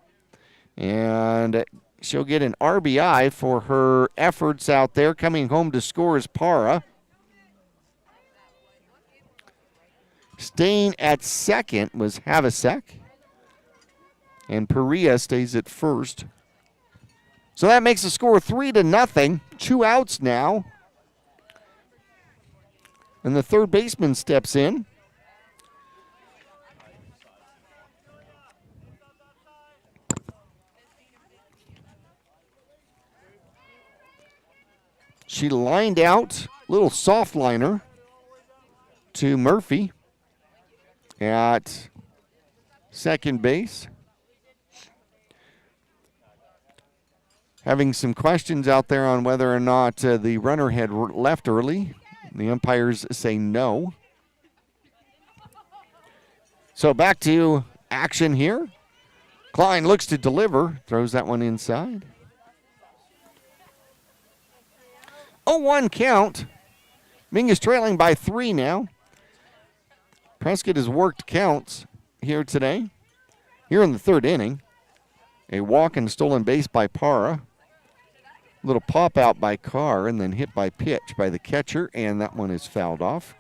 Speaker 3: And she'll get an RBI for her efforts out there. Coming home to score is Para. Staying at second was Havasek. And Perea stays at first. So that makes the score 3-0. 2 outs now. And the third baseman steps in. She lined out, little soft liner to Murphy at second base. Having some questions out there on whether or not the runner had left early. The umpires say no. So back to action here. Klein looks to deliver, throws that one inside. 0-1 count. Mingus trailing by 3 now. Prescott has worked counts here today. Here in the third inning. A walk and stolen base by Para. Little pop out by Carr and then hit by pitch by the catcher, and that one is fouled off,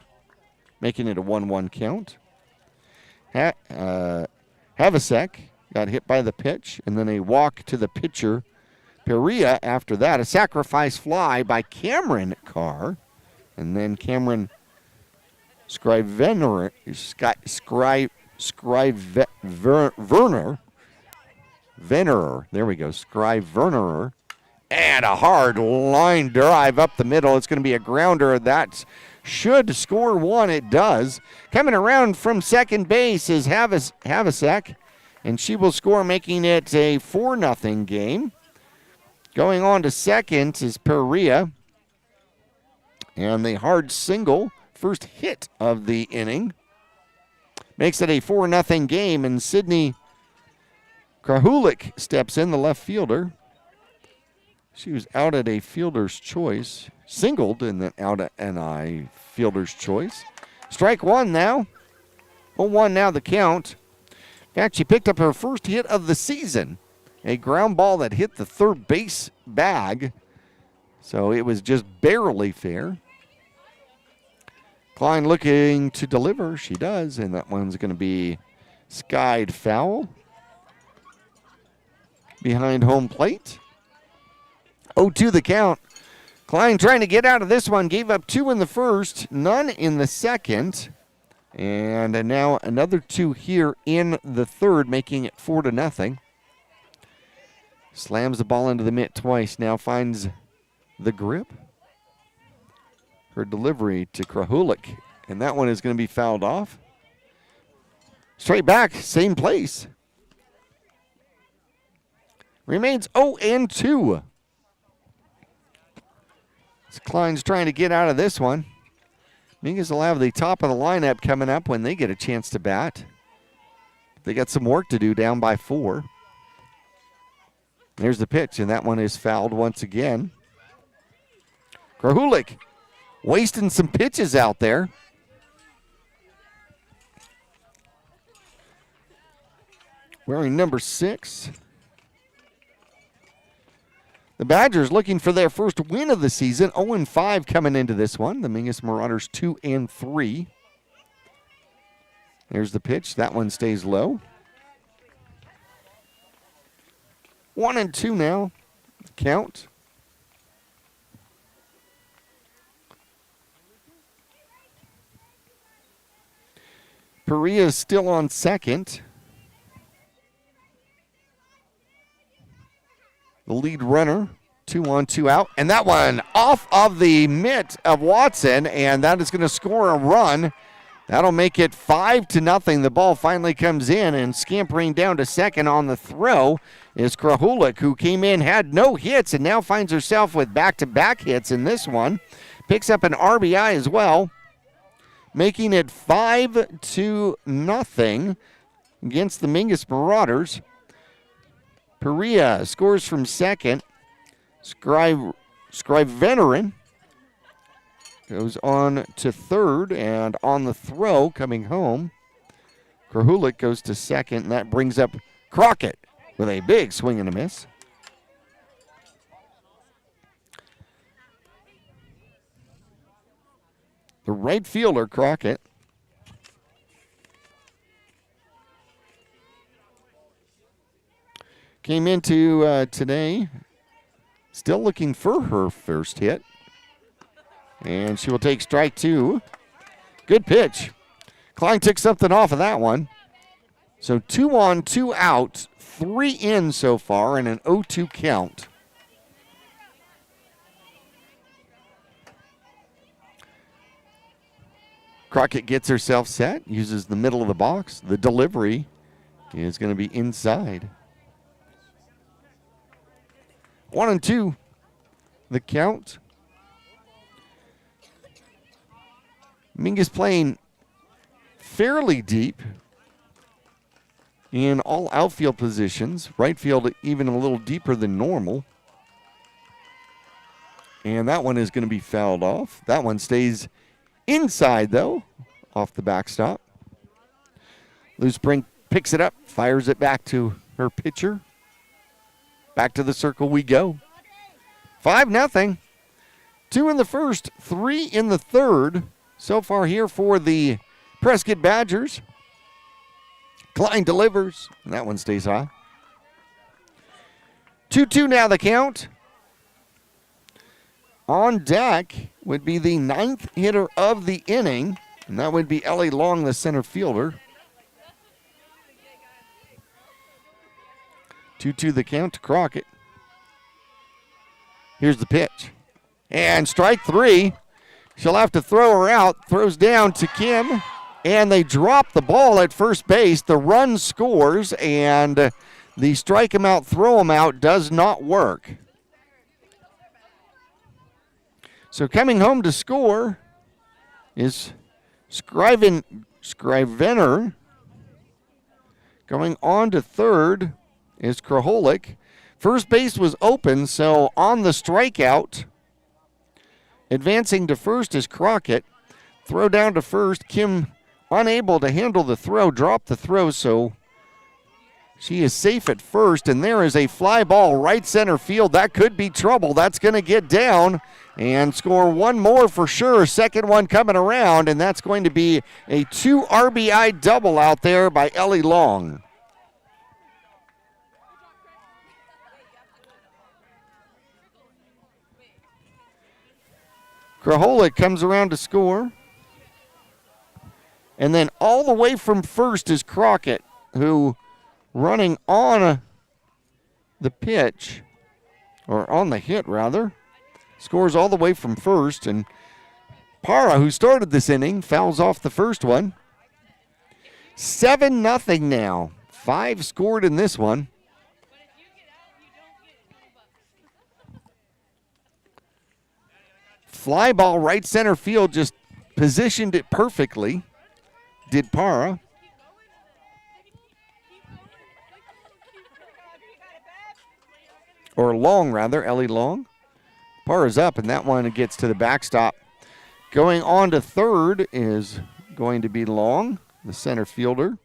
Speaker 3: making it a 1-1 count. Havasek got hit by the pitch, and then a walk to the pitcher. Perea after that, a sacrifice fly by Cameron Carr, and then Cameron Scrivener, there we go, Scrivener. And a hard line drive up the middle. It's going to be a grounder. That should score 1. It does. Coming around from second base is Havasek, and she will score, making it a 4-0 game. Going on to second is Perea. And the hard single, first hit of the inning, makes it a 4-0 game. And Sydney Krahulik steps in, the left fielder. She was out at a fielder's choice, singled, and then out at a fielder's choice. Strike 1 now. 0-1 now the count. In fact, she picked up her first hit of the season. A ground ball that hit the third base bag. So it was just barely fair. Klein looking to deliver. She does, and that one's going to be skied foul. Behind home plate. 0-2 the count. Klein trying to get out of this one. Gave up 2 in the first, none in the second. And now another 2 here in the third, making it 4-0. Slams the ball into the mitt twice. Now finds the grip. Her delivery to Krahulik. And that one is going to be fouled off. Straight back, same place. Remains 0-2. Klein's trying to get out of this one. Mingus will have the top of the lineup coming up when they get a chance to bat. They got some work to do down by 4. There's the pitch, and that one is fouled once again. Krahulik wasting some pitches out there. Wearing number 6. The Badgers looking for their first win of the season. 0-5 coming into this one. The Mingus Marauders 2-3. There's the pitch. That one stays low. 1-2 now. Count. Perea is still on second. The lead runner, 2-on-2 out. And that one off of the mitt of Watson, and that is going to score a run. That'll make it 5-0. The ball finally comes in, and scampering down to second on the throw is Krahulik, who came in, had no hits, and now finds herself with back-to-back hits in this one. Picks up an RBI as well. making it 5-0 against the Mingus Marauders. Perea scores from second. Scrivenerin goes on to third, and on the throw coming home, Krahulik goes to second, and that brings up Crockett with a big swing and a miss. The right fielder, Crockett, came into today still looking for her first hit. And she will take strike 2. Good pitch. Klein took something off of that one. So 2 on, 2 out, 3 in so far, and an 0-2 count. Crockett gets herself set, uses the middle of the box. The delivery is going to be inside. 1-2, the count. Mingus playing fairly deep in all outfield positions. Right field even a little deeper than normal. And that one is going to be fouled off. That one stays inside, though, off the backstop. Lou Spring picks it up, fires it back to her pitcher. Back to the circle we go. 5-0. 2 in the first, 3 in the third. So far here for the Prescott Badgers. Klein delivers, and that one stays high. 2-2 now the count. On deck would be the 9th hitter of the inning, and that would be Ellie Long, the center fielder. 2-2 the count to Crockett. Here's the pitch. And strike 3. She'll have to throw her out. Throws down to Kim. And they drop the ball at first base. The run scores, and the strike him out, throw him out does not work. So coming home to score is Scrivener. Going on to third is Kraholik. First base was open, so on the strikeout, advancing to first is Crockett. Throw down to first. Kim unable to handle the throw, dropped the throw, so she is safe at first, and there is a fly ball right center field. That could be trouble. That's going to get down and score one more for sure. Second one coming around, and that's going to be a 2 RBI double out there by Ellie Long. Kraholik comes around to score. And then all the way from first is Crockett, who running on the pitch, or on the hit rather, scores all the way from first. And Para, who started this inning, fouls off the first one. 7-0 now. 5 scored in this one. Fly ball right center field, just positioned it perfectly. Did Para. Or Long, rather, Ellie Long. Para's up, and that one gets to the backstop. Going on to third is going to be Long, the center fielder.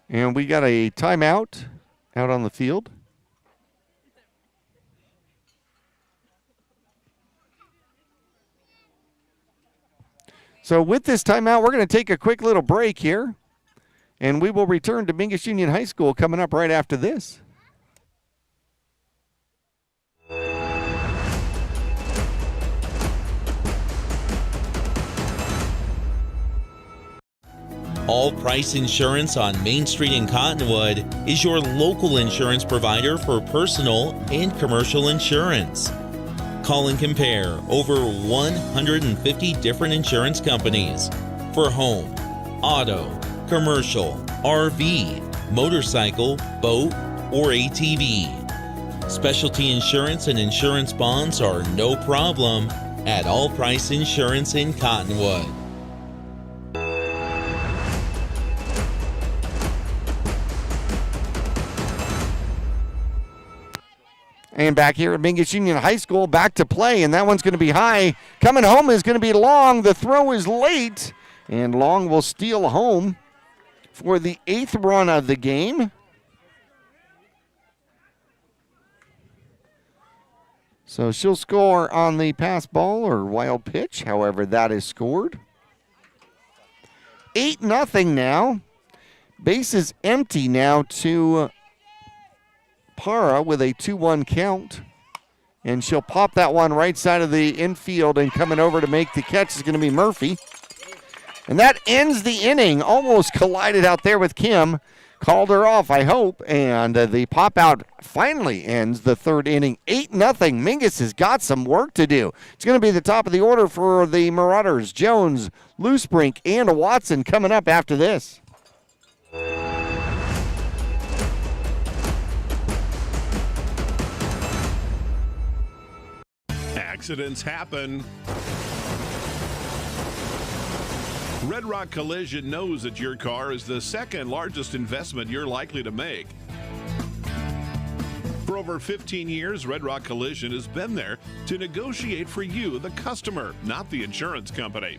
Speaker 3: And we got a timeout out on the field. So with this timeout, we're going to take a quick little break here, and we will return to Mingus Union High School coming up right after this.
Speaker 7: All Price Insurance on Main Street in Cottonwood is your local insurance provider for personal and commercial insurance. Call and compare over 150 different insurance companies for home, auto, commercial, RV, motorcycle, boat, or ATV. Specialty insurance and insurance bonds are no problem at All Price Insurance in Cottonwood.
Speaker 3: And back here at Mingus Union High School, back to play, and that one's going to be high. Coming home is going to be Long. The throw is late, and Long will steal home for the 8th run of the game. So she'll score on the pass ball or wild pitch, however that is scored. 8-0 now. Base is empty now to Para with a 2-1 count. And she'll pop that one right side of the infield, and coming over to make the catch is going to be Murphy. And that ends the inning. Almost collided out there with Kim. Called her off, I hope, and the pop-out finally ends the 3rd inning. 8-0. Mingus has got some work to do. It's going to be the top of the order for the Marauders. Jones, Loosebrink, and Watson coming up after this.
Speaker 6: Accidents happen. Red Rock Collision knows that your car is the second largest investment you're likely to make. For over 15 years, Red Rock Collision has been there to negotiate for you, the customer, not the insurance company.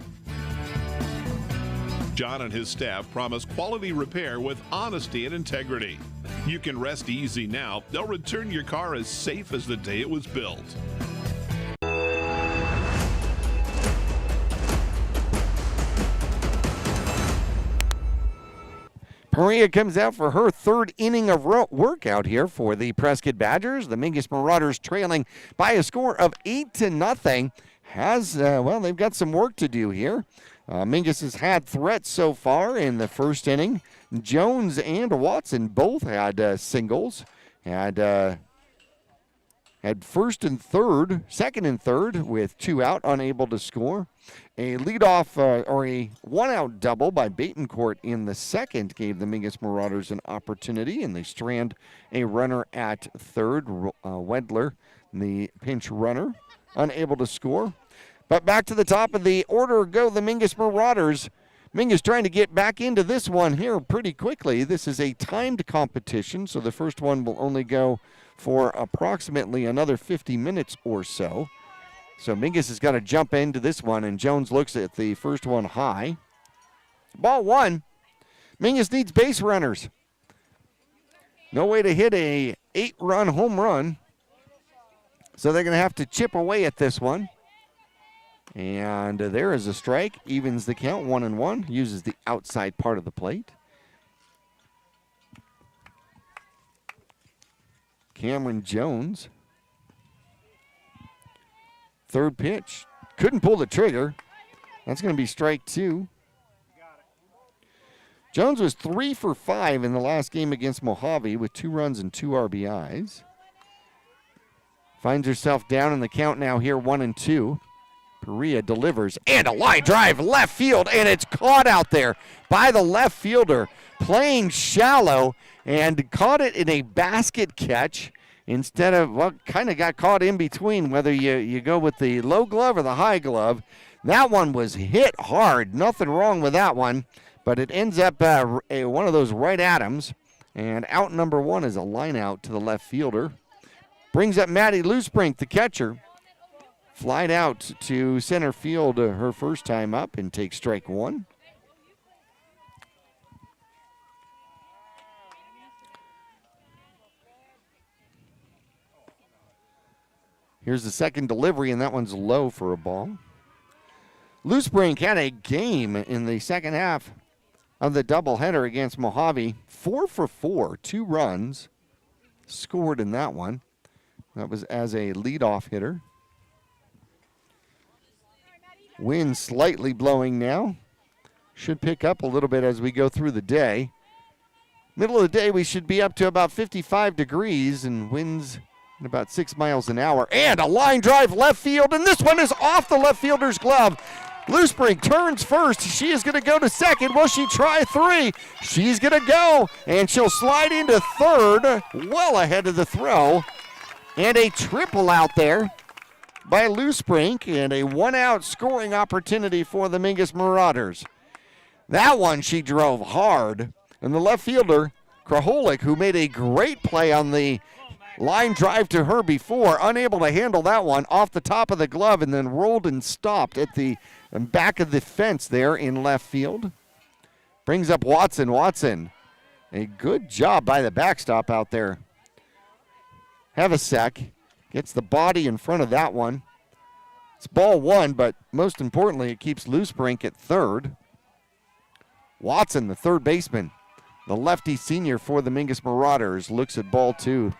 Speaker 6: John and his staff promise quality repair with honesty and integrity. You can rest easy now. They'll return your car as safe as the day it was built.
Speaker 3: Maria comes out for her 3rd inning of work out here for the Prescott Badgers. The Mingus Marauders trailing by a score of 8-0. They've got some work to do here. Mingus has had threats so far in the 1st inning. Jones and Watson both had singles. Had first and third, second and third with 2 out, unable to score. A leadoff or a 1-out double by Batencourt in the 2nd gave the Mingus Marauders an opportunity, and they strand a runner at 3rd. Wedler, the pinch runner, unable to score. But back to the top of the order go the Mingus Marauders. Mingus trying to get back into this one here pretty quickly. This is a timed competition, so the first one will only go for approximately another 50 minutes or so. So Mingus has got to jump into this one, and Jones looks at the first one high. Ball 1. Mingus needs base runners. No way to hit a 8-run home run. So they're going to have to chip away at this one. And there is a strike. Evens the count, 1-1. Uses the outside part of the plate. Cameron Jones. 3rd pitch. Couldn't pull the trigger. That's going to be strike 2. Jones was 3 for 5 in the last game against Mojave with 2 runs and 2 RBIs. Finds herself down in the count now here, 1-2. Perea delivers, and a line drive left field, and it's caught out there by the left fielder, playing shallow, and caught it in a basket catch instead of, well, kind of got caught in between, whether you go with the low glove or the high glove. That one was hit hard. Nothing wrong with that one, but it ends up one of those right atoms, and out number 1 is a line out to the left fielder. Brings up Maddie Loosebrink, the catcher. Flied out to center field her first time up and takes strike 1. Here's the second delivery, and that one's low for a ball. Loosebrink had a game in the second half of the doubleheader against Mojave. 4 for 4, 2 runs scored in that one. That was as a leadoff hitter. Wind slightly blowing now. Should pick up a little bit as we go through the day. Middle of the day, we should be up to about 55 degrees and winds at about 6 miles an hour. And a line drive left field, and this one is off the left fielder's glove. Loosebrink turns first. She is going to go to second. Will she try three? She's going to go, and she'll slide into third, well ahead of the throw. And a triple out there by Loosebrink, and a one-out scoring opportunity for the Mingus Marauders. That one she drove hard, and the left fielder, Kraholik, who made a great play on the line drive to her before, unable to handle that one off the top of the glove and then rolled and stopped at the back of the fence there in left field. Brings up Watson. Watson, a good job by the backstop out there. Havasek gets the body in front of that one. It's ball one, but most importantly, it keeps Loosebrink at third. Watson, the third baseman, the lefty senior for the Mingus Marauders, looks at ball two.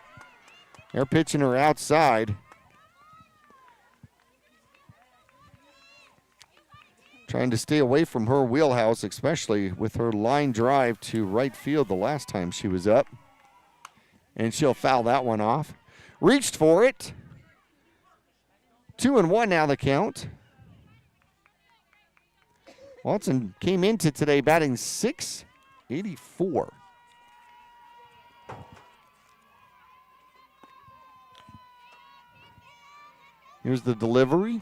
Speaker 3: They're pitching her outside. Trying to stay away from her wheelhouse, especially with her line drive to right field the last time she was up. And she'll foul that one off. Reached for it. 2-1 now the count. Watson came into today batting .684. Here's the delivery.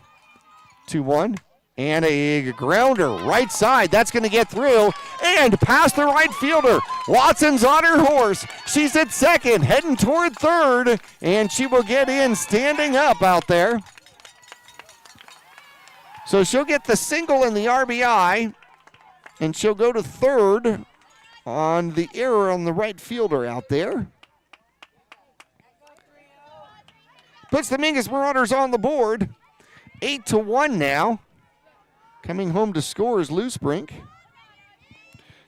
Speaker 3: 2-1. And a grounder right side. That's going to get through and past the right fielder. Watson's on her horse. She's at second, heading toward third, and she will get in standing up out there. So she'll get the single and the RBI, and she'll go to third on the error on the right fielder out there. Puts the Mingus Marauders on the board. 8-1 now. Coming home to score is Loosebrink.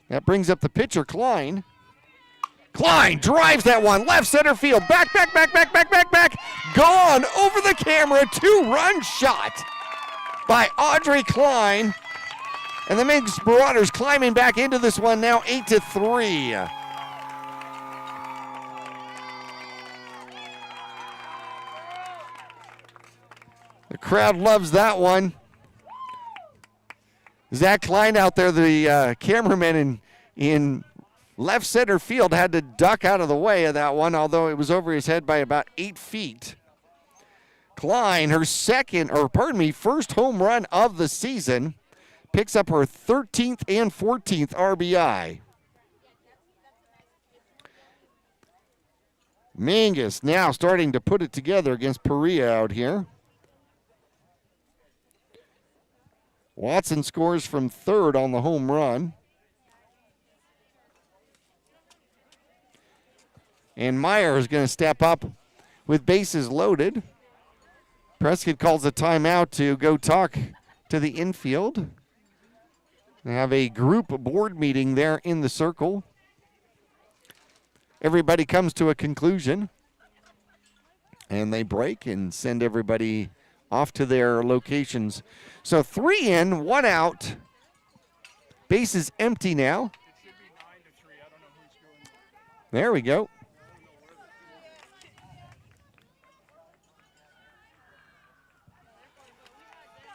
Speaker 3: That brings up the pitcher, Klein. Klein drives that one, left center field. Back. Gone over the camera. 2-run shot by Audrey Klein. And the Mingus Marauders climbing back into this one now, 8-3. The crowd loves that one. Zach Klein out there, the cameraman in left center field, had to duck out of the way of that one, although it was over his head by about 8 feet. Klein, her first home run of the season, picks up her 13th and 14th RBI. Mingus now starting to put it together against Perea out here. Watson scores from third on the home run. And Meyer is going to step up with bases loaded. Prescott calls a timeout to go talk to the infield. They have a group board meeting there in the circle. Everybody comes to a conclusion. And they break and send everybody off to their locations. So 3 in, 1 out. Bases empty now. There we go.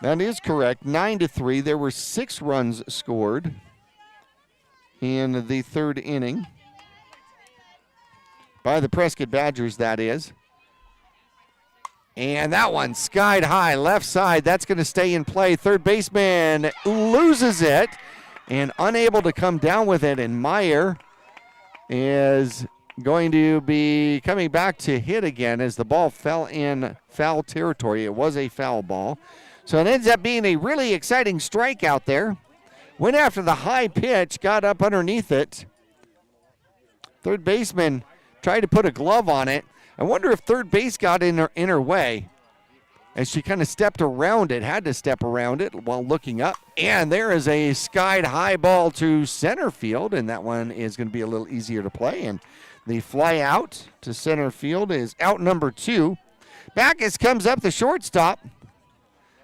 Speaker 3: That is correct. 9-3. There were 6 runs scored in the third inning by the Prescott Badgers, that is. And that one skied high, left side. That's going to stay in play. Third baseman loses it and unable to come down with it. And Meyer is going to be coming back to hit again as the ball fell in foul territory. It was a foul ball. So it ends up being a really exciting strike out there. Went after the high pitch, got up underneath it. Third baseman tried to put a glove on it. I wonder if third base got in her way as she kind of stepped around it, had to step around it while looking up. And there is a skied high ball to center field, and that one is going to be a little easier to play. And the fly out to center field is out number 2. Backus comes up the shortstop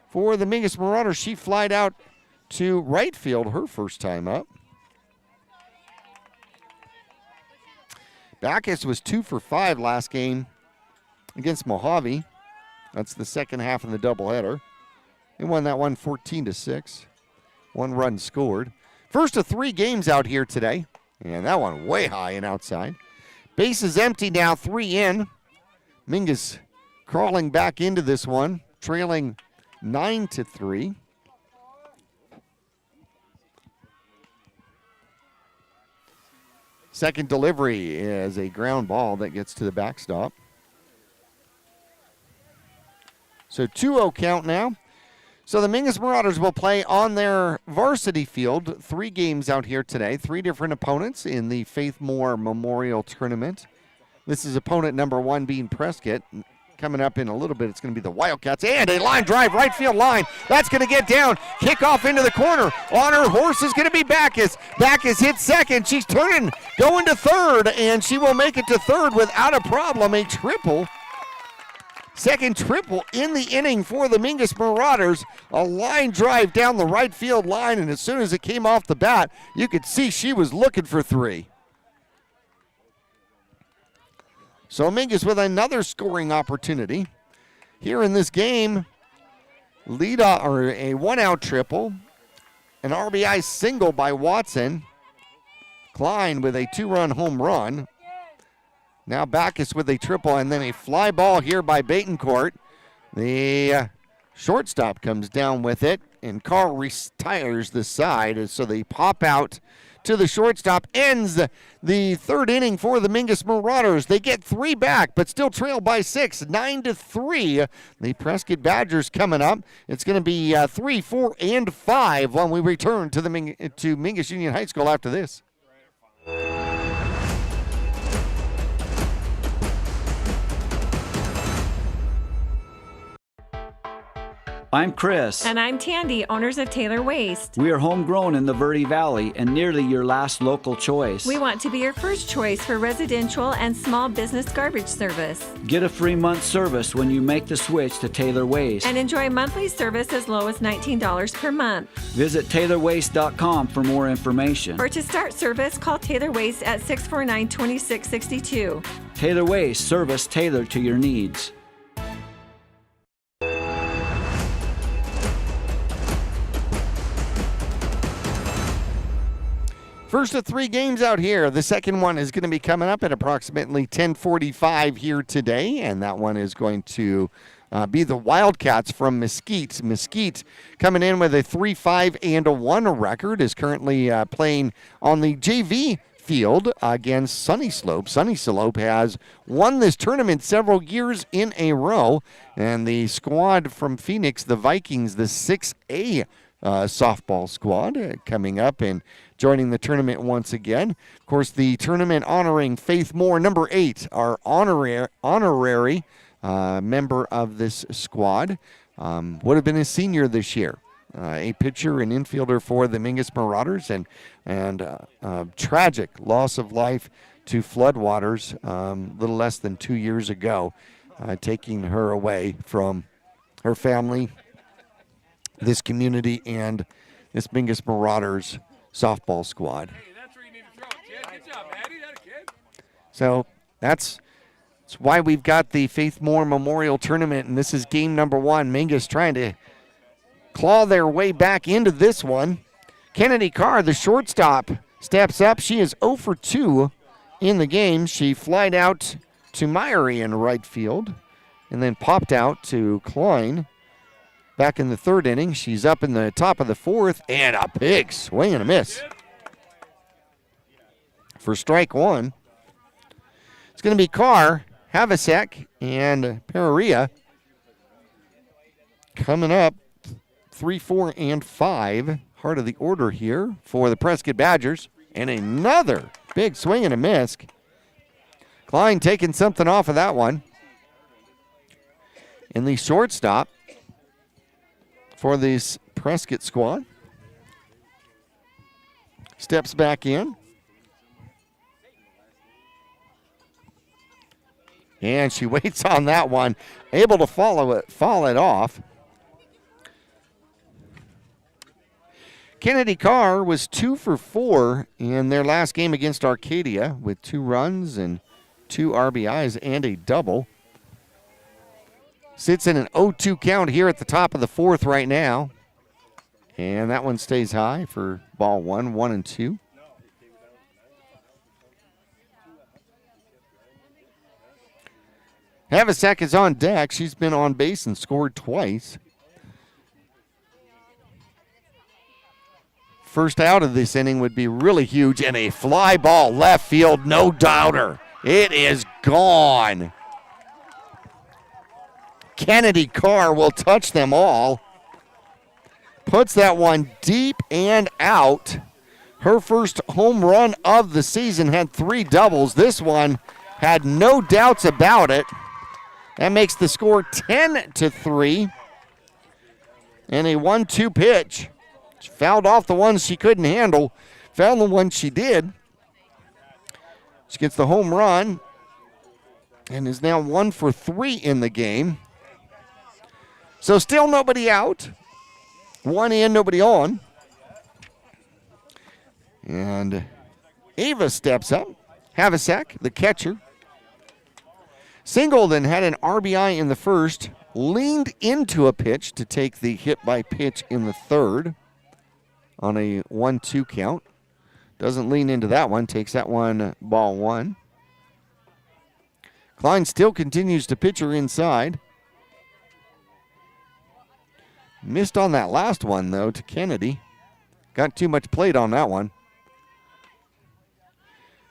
Speaker 3: for the Mingus Marauders. She flied out to right field her first time up. Backus was 2 for 5 last game against Mojave. That's the second half of the doubleheader. They won that one 14-6. 1 run scored. First of 3 games out here today. And that one way high and outside. Base is empty now, 3 in. Mingus crawling back into this one, trailing 9-3. Second delivery is a ground ball that gets to the backstop. So 2-0 count now. So the Mingus Marauders will play on their varsity field. 3 games out here today. 3 different opponents in the Faith Moore Memorial Tournament. This is opponent number 1 being Prescott. Coming up in a little bit, it's going to be the Wildcats. And a line drive, right field line. That's going to get down. Kickoff into the corner. On her horse is going to be Backus. Backus hits second. She's turning, going to third, and she will make it to third without a problem. A triple. Second triple in the inning for the Mingus Marauders. A line drive down the right field line, and as soon as it came off the bat, you could see she was looking for 3. So Mingus with another scoring opportunity. Here in this game, a 1-out triple, an RBI single by Watson. Klein with a 2-run home run. Now Backus with a triple, and then a fly ball here by Betancourt. The shortstop comes down with it, and Carl retires the side, so they pop out to the shortstop. Ends the 3rd inning for the Mingus Marauders. They get 3 back, but still trail by 6, 9-3. The Prescott Badgers coming up. It's going to be 3, 4, and 5 when we return to Mingus Union High School after this.
Speaker 11: I'm Chris.
Speaker 12: And I'm Tandy, owners of Taylor Waste.
Speaker 11: We are homegrown in the Verde Valley and nearly your last local choice.
Speaker 12: We want to be your first choice for residential and small business garbage service.
Speaker 11: Get a free month service when you make the switch to Taylor Waste.
Speaker 12: And enjoy monthly service as low as $19 per month.
Speaker 11: Visit TaylorWaste.com for more information.
Speaker 12: Or to start service, call Taylor Waste at 649-2662.
Speaker 11: Taylor Waste, service tailored to your needs.
Speaker 3: First of 3 games out here. The second one is going to be coming up at approximately 10:45 here today, and that one is going to be the Wildcats from Mesquite. Mesquite coming in with a 3-5-1 record, is currently playing on the JV field against Sunny Slope. Sunny Slope has won this tournament several years in a row, and the squad from Phoenix, the Vikings, the 6A softball squad, coming up and joining the tournament once again. Of course, the tournament honoring Faith Moore, number 8, our honorary member of this squad. Would have been a senior this year. A pitcher and infielder for the Mingus Marauders, and tragic loss of life to floodwaters a little less than 2 years ago, taking her away from her family, this community, and this Mingus Marauders softball squad.
Speaker 10: Hey, that's where you need to throw it, kid. Good job, Maddie. That a kid.
Speaker 3: So that's why we've got the Faith Moore Memorial Tournament, and this is game number 1. Mingus trying to claw their way back into this one. Kennedy Carr, the shortstop, steps up. She is 0 for 2 in the game. She flied out to Myery in right field and then popped out to Klein. Back in the 3rd inning, she's up in the top of the 4th, and a big swing and a miss for strike 1. It's going to be Carr, Havasek, and Pereira coming up 3, 4, and 5. Heart of the order here for the Prescott Badgers, and another big swing and a miss. Klein taking something off of that one. And the shortstop for this Prescott squad steps back in. And she waits on that one, able to fall it off. Kennedy Carr was 2 for 4 in their last game against Arcadia with 2 runs and 2 RBIs and a double. Sits in an 0-2 count here at the top of the 4th right now. And that one stays high for ball 1, 1-2. Havasek is on deck. She's been on base and scored twice. First out of this inning would be really huge, and a fly ball left field, no doubter. It is gone. Kennedy Carr will touch them all. Puts that one deep and out. Her first home run of the season had 3 doubles. This one had no doubts about it. That makes the score 10-3. And a 1-2 pitch. She fouled off the ones she couldn't handle. Found the one she did. She gets the home run and is now 1 for 3 in the game. So still nobody out. 1 in, nobody on. And Ava steps up. Havasek, the catcher. Singleton had an RBI in the first, leaned into a pitch to take the hit by pitch in the third on a 1-2 count. Doesn't lean into that one, takes that one ball 1. Klein still continues to pitch her inside. Missed on that last one, though, to Kennedy. Got too much plate on that one.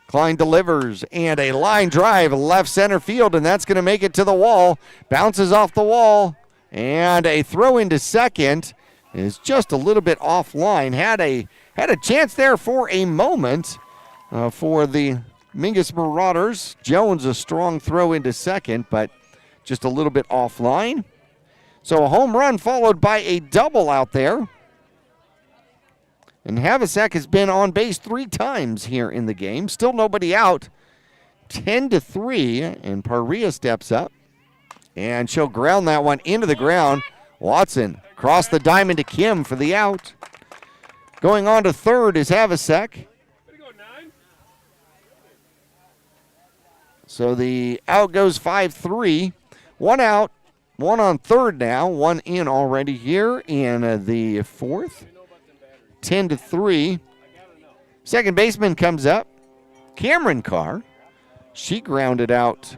Speaker 3: Klein delivers, and a line drive left center field, and that's going to make it to the wall. Bounces off the wall, and a throw into second is just a little bit offline. Had a chance there for a moment for the Mingus Marauders. Jones, a strong throw into second, but just a little bit offline. So a home run followed by a double out there. And Havasek has been on base 3 times here in the game. Still nobody out. 10-3, and Paria steps up. And she'll ground that one into the ground. Watson cross the diamond to Kim for the out. Going on to third is Havasek. So the out goes 5-3. 1 out, 1 on third now. 1 in already here in the fourth. 10-3. Second baseman comes up. Cameron Carr. She grounded out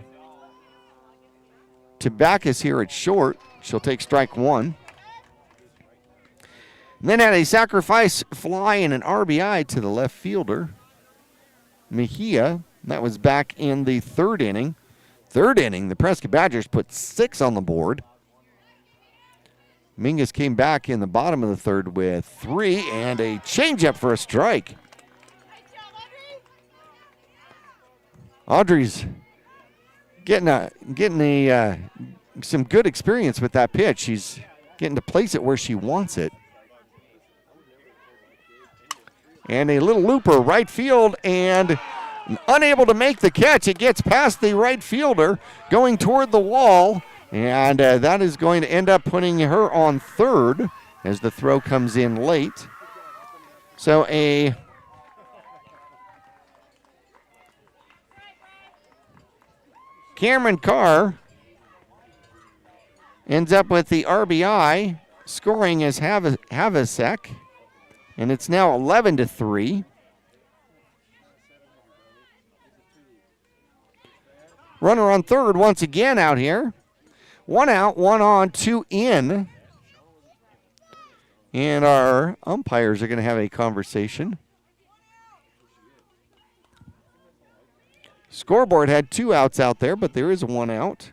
Speaker 3: to Backus here at short. She'll take strike 1. And then had a sacrifice fly and an RBI to the left fielder, Mejia. That was back in the third inning. Third inning, the Prescott Badgers put 6 on the board. Mingus came back in the bottom of the third with 3 and a changeup for a strike. Audrey's getting some good experience with that pitch. She's getting to place it where she wants it. And a little looper right field, and unable to make the catch. It gets past the right fielder going toward the wall. And that is going to end up putting her on third as the throw comes in late. So a Cameron Carr ends up with the RBI, scoring as Havasek. And it's now 11-3. Runner on third once again out here. 1 out, 1 on, 2 in. And our umpires are going to have a conversation. Scoreboard had 2 outs out there, but there is 1 out.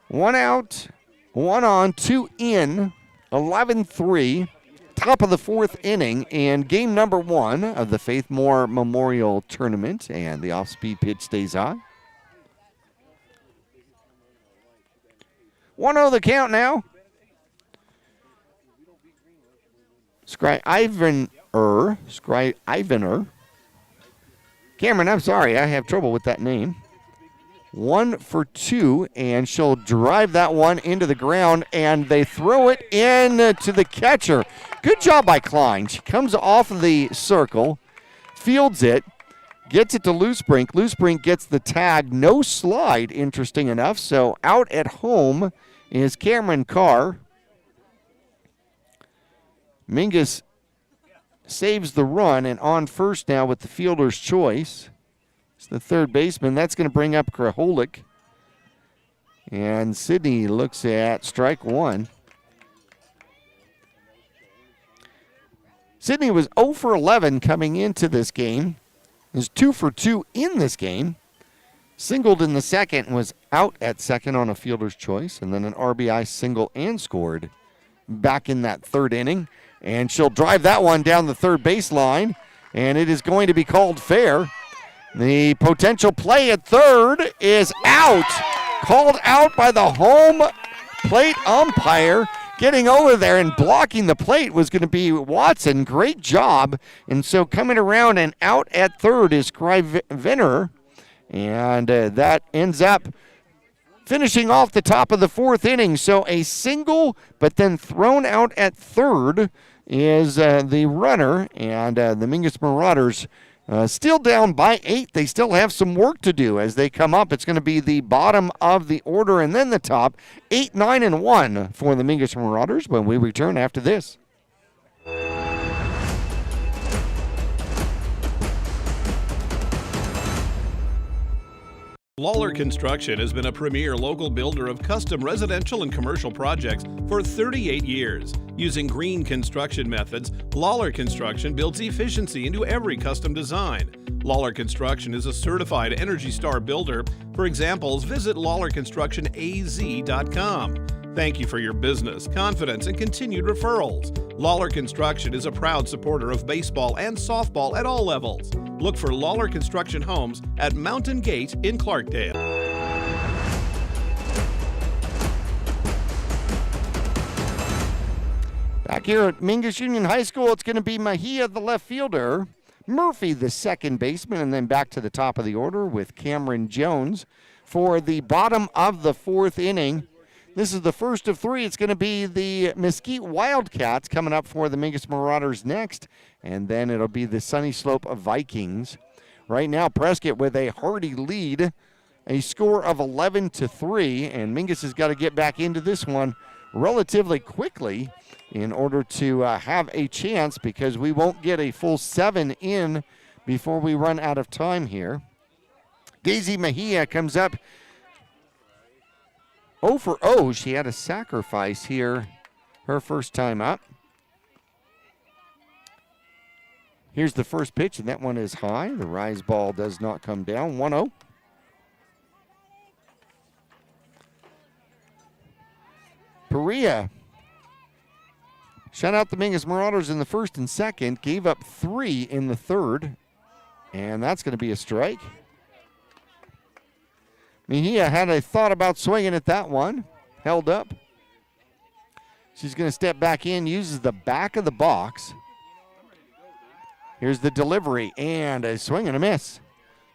Speaker 3: One out, 1 on, 2 in, 11-3. Top of the fourth inning, and game number 1 of the Faith Moore Memorial Tournament, and the off-speed pitch stays on. 1-0 the count now. Ivaner. Cameron, I'm sorry, I have trouble with that name. 1 for 2, and she'll drive that one into the ground, and they throw it in to the catcher. Good job by Klein. She comes off of the circle, fields it, Gets it to Loosebrink. Loosebrink gets the tag. No slide, interesting enough. So out at home is Cameron Carr. Mingus saves the run and on first now with the fielder's choice. It's the third baseman. That's going to bring up Kraholik. And Sydney looks at strike one. Sydney was 0 for 11 coming into this game. Is 2 for 2 in this game. Singled in the second and was out at second on a fielder's choice. And then an RBI single and scored back in that third inning. And she'll drive that one down the third baseline. And it is going to be called fair. The potential play at third is out. Called out by the home plate umpire. Getting over there and blocking the plate was going to be Watson. Great job. And so coming around and out at third is Venner. And that ends up finishing off the top of the fourth inning. So a single, but then thrown out at third is the runner. And the Mingus Marauders still down by 8. They still have some work to do as they come up. It's going to be the bottom of the order and then the top. 8, 9, and 1 for the Mingus Marauders when we return after this.
Speaker 6: Lawler Construction has been a premier local builder of custom residential and commercial projects for 38 years. Using green construction methods, Lawler Construction builds efficiency into every custom design. Lawler Construction is a certified Energy Star builder. For examples, visit LawlerConstructionAZ.com. Thank you for your business, confidence, and continued referrals. Lawler Construction is a proud supporter of baseball and softball at all levels. Look for Lawler Construction Homes at Mountain Gate in Clarkdale.
Speaker 3: Back here at Mingus Union High School, it's going to be Mejia, the left fielder, Murphy, the second baseman, and then back to the top of the order with Cameron Jones for the bottom of the fourth inning. This is the first of three. It's going to be the Mesquite Wildcats coming up for the Mingus Marauders next, and then it'll be the Sunny Slope Vikings. Right now, Prescott with a hearty lead, a score of 11-3, and Mingus has got to get back into this one relatively quickly in order to have a chance, because we won't get a full 7 in before we run out of time here. Daisy Mejia comes up 0 for 0. She had a sacrifice here her first time up. Here's the first pitch, and that one is high. The rise ball does not come down. 1-0. Perea shut out the Mingus Marauders in the first and second, gave up 3 in the third, and that's going to be a strike. Mejia had a thought about swinging at that one, held up. She's going to step back in, uses the back of the box. Here's the delivery, and a swing and a miss.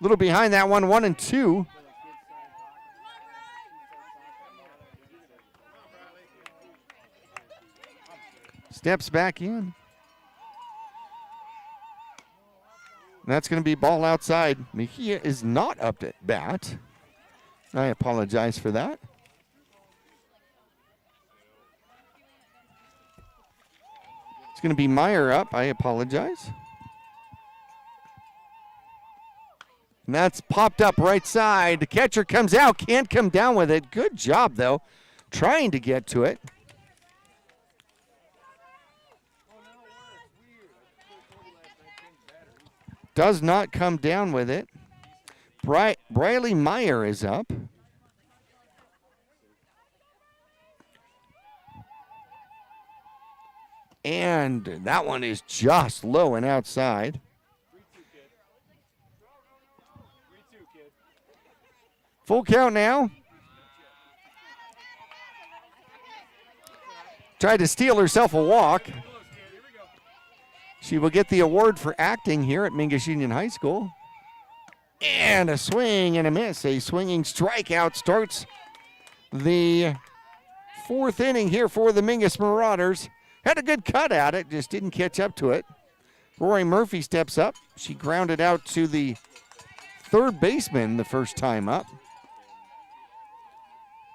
Speaker 3: A little behind that one, 1-2. Steps back in. That's going to be ball outside. Mejia is not up at bat. I apologize for that. It's going to be Meyer up. I apologize. And that's popped up right side. The catcher comes out, can't come down with it. Good job, though, trying to get to it. Does not come down with it. Briley Meyer is up. And that one is just low and outside. Full count now. Tried to steal herself a walk. She will get the award for acting here at Mingus Union High School. And a swing and a miss. A swinging strikeout starts the fourth inning here for the Mingus Marauders. Had a good cut at it, just didn't catch up to it. Rory Murphy steps up. She grounded out to the third baseman the first time up.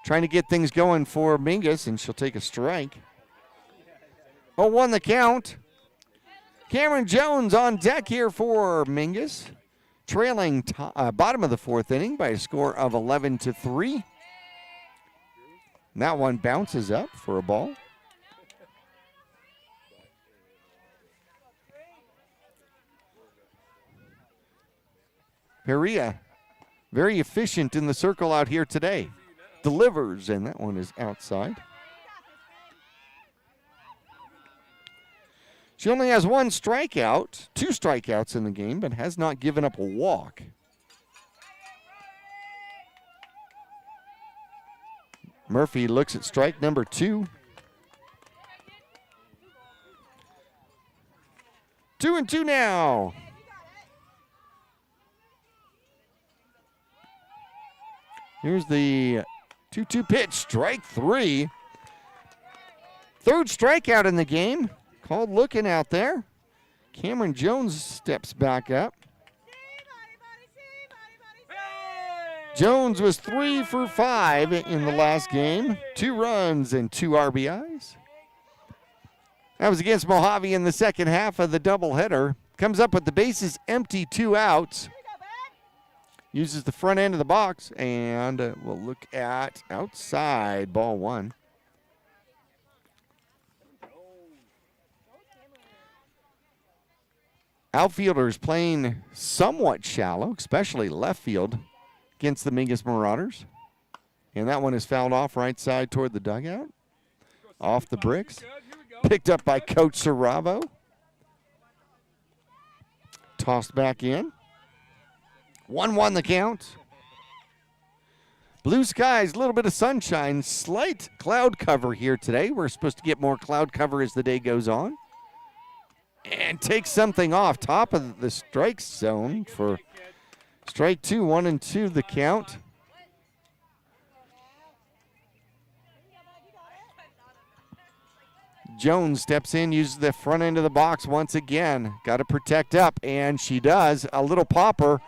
Speaker 3: Trying to get things going for Mingus, and she'll take a strike. 0-1 the count. Cameron Jones on deck here for Mingus, trailing bottom of the fourth inning by a score of 11-3. And that one bounces up for a ball. Perea, very efficient in the circle out here today. Delivers, and that one is outside. She only has one strikeout, 2 strikeouts in the game, but has not given up a walk. Murphy looks at strike number 2. 2-2 now. Here's the 2-2 pitch, strike 3. Third strikeout in the game. Called looking out there. Cameron Jones steps back up. Jones was 3 for 5 in the last game. 2 runs and 2 RBIs. That was against Mojave in the second half of the doubleheader. Comes up with the bases empty, 2 outs. Uses the front end of the box, and we'll look at outside, ball 1. Outfielders playing somewhat shallow, especially left field, against the Mingus Marauders. And that one is fouled off right side toward the dugout. Off the bricks. Picked up by Coach Saravo. Tossed back in. 1-1 the count. Blue skies, a little bit of sunshine, slight cloud cover here today. We're supposed to get more cloud cover as the day goes on. And take something off top of the strike zone for strike 2, 1-2 the count. Jones steps in, uses the front end of the box once again. Got to protect up, and she does. A little popper.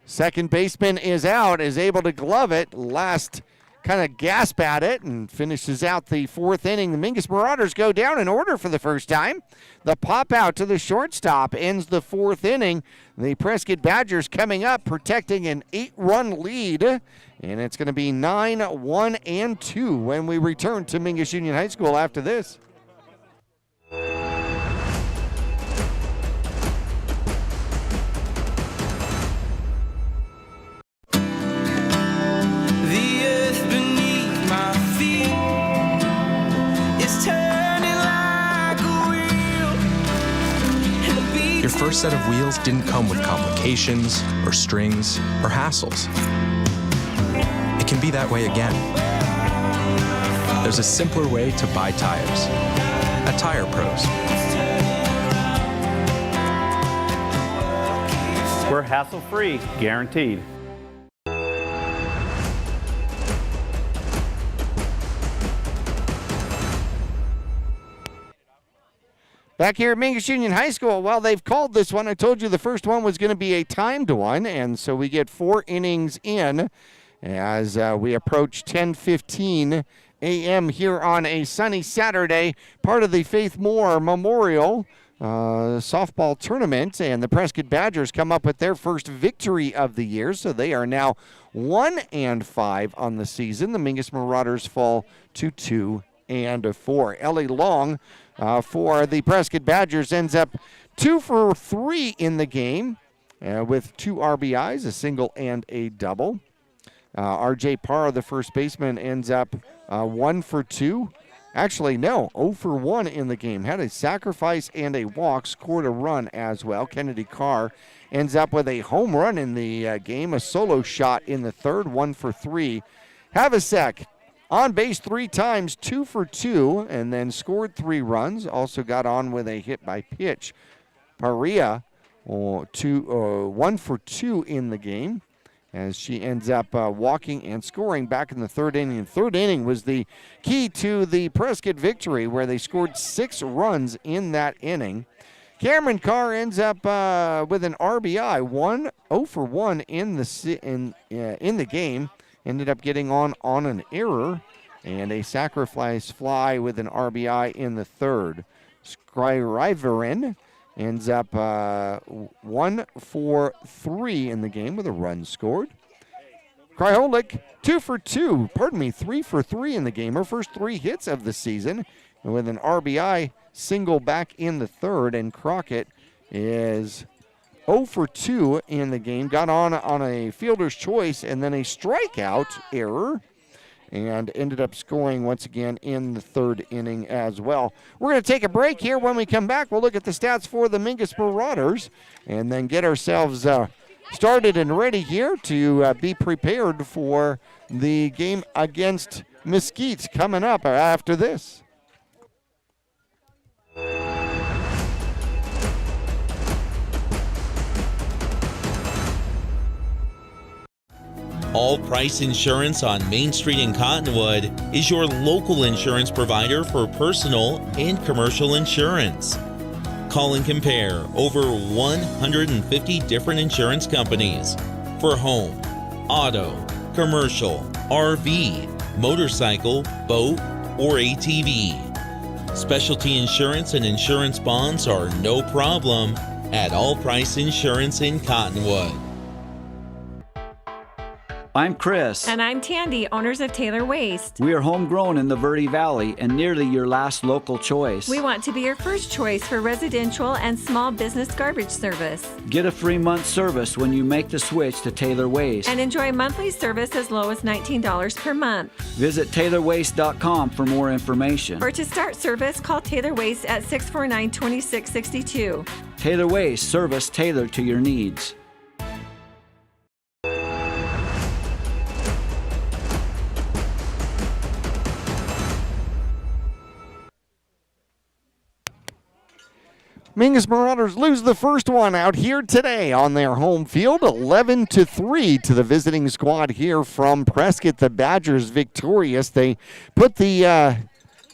Speaker 3: Second baseman is out, is able to glove it. Last kind of gasp at it and finishes out the fourth inning. The Mingus Marauders go down in order for the first time. The pop out to the shortstop ends the fourth inning. The Prescott Badgers coming up, protecting an 8-run lead. And it's going to be 9-1-2 when we return to Mingus Union High School after this.
Speaker 4: Your first set of wheels didn't come with complications, or strings, or hassles. It can be that way again. There's a simpler way to buy tires at Tire Pros.
Speaker 5: We're hassle-free, guaranteed.
Speaker 3: Back here at Mingus Union High School, well, they've called this one. I told you the first one was going to be a timed one, and so we get 4 innings in as we approach 10:15 a.m. here on a sunny Saturday, part of the Faith Moore Memorial softball tournament, and the Prescott Badgers come up with their first victory of the year, so they are now 1-5 on the season. The Mingus Marauders fall to 2-4. Ellie Long for the Prescott Badgers ends up 2 for 3 in the game with 2 RBIs, a single and a double. RJ Parr, the first baseman, ends up 1 for 2. Actually, no, 0 for 1 in the game. Had a sacrifice and a walk, scored a run as well. Kennedy Carr ends up with a home run in the game, a solo shot in the third, 1 for 3. Havasek on base 3 times, 2 for 2, and then scored 3 runs. Also got on with a hit by pitch. Paria, 1 for 2 in the game, as she ends up walking and scoring back in the third inning. The third inning was the key to the Prescott victory, where they scored 6 runs in that inning. Cameron Carr ends up with an RBI, 0 for 1 in the game. Ended up getting on an error and a sacrifice fly with an RBI in the third. Scriverin ends up 1 for 3 in the game with a run scored. Kryholik, 3 for 3 in the game. Her first 3 hits of the season with an RBI single back in the third. And Crockett is 0 for 2 in the game. Got on a fielder's choice and then a strikeout error, and ended up scoring once again in the third inning as well. We're going to take a break here. When we come back, we'll look at the stats for the Mingus Marauders and then get ourselves started and ready here to be prepared for the game against Mesquite coming up after this.
Speaker 7: All Price Insurance on Main Street in Cottonwood is your local insurance provider for personal and commercial insurance. Call and compare over 150 different insurance companies for home, auto, commercial, RV, motorcycle, boat, or ATV. Specialty insurance and insurance bonds are no problem at All Price Insurance in Cottonwood.
Speaker 11: I'm Chris.
Speaker 12: And I'm Tandy, owners of Taylor Waste.
Speaker 11: We are homegrown in the Verde Valley and nearly your last local choice.
Speaker 12: We want to be your first choice for residential and small business garbage service.
Speaker 11: Get a free month service when you make the switch to Taylor Waste.
Speaker 12: And enjoy monthly service as low as $19 per month.
Speaker 11: Visit TaylorWaste.com for more information.
Speaker 12: Or to start service, call Taylor Waste at 649-2662.
Speaker 11: Taylor Waste, service tailored to your needs.
Speaker 3: Mingus Marauders lose the first one out here today on their home field, 11-3 to the visiting squad here from Prescott. The Badgers victorious. They put the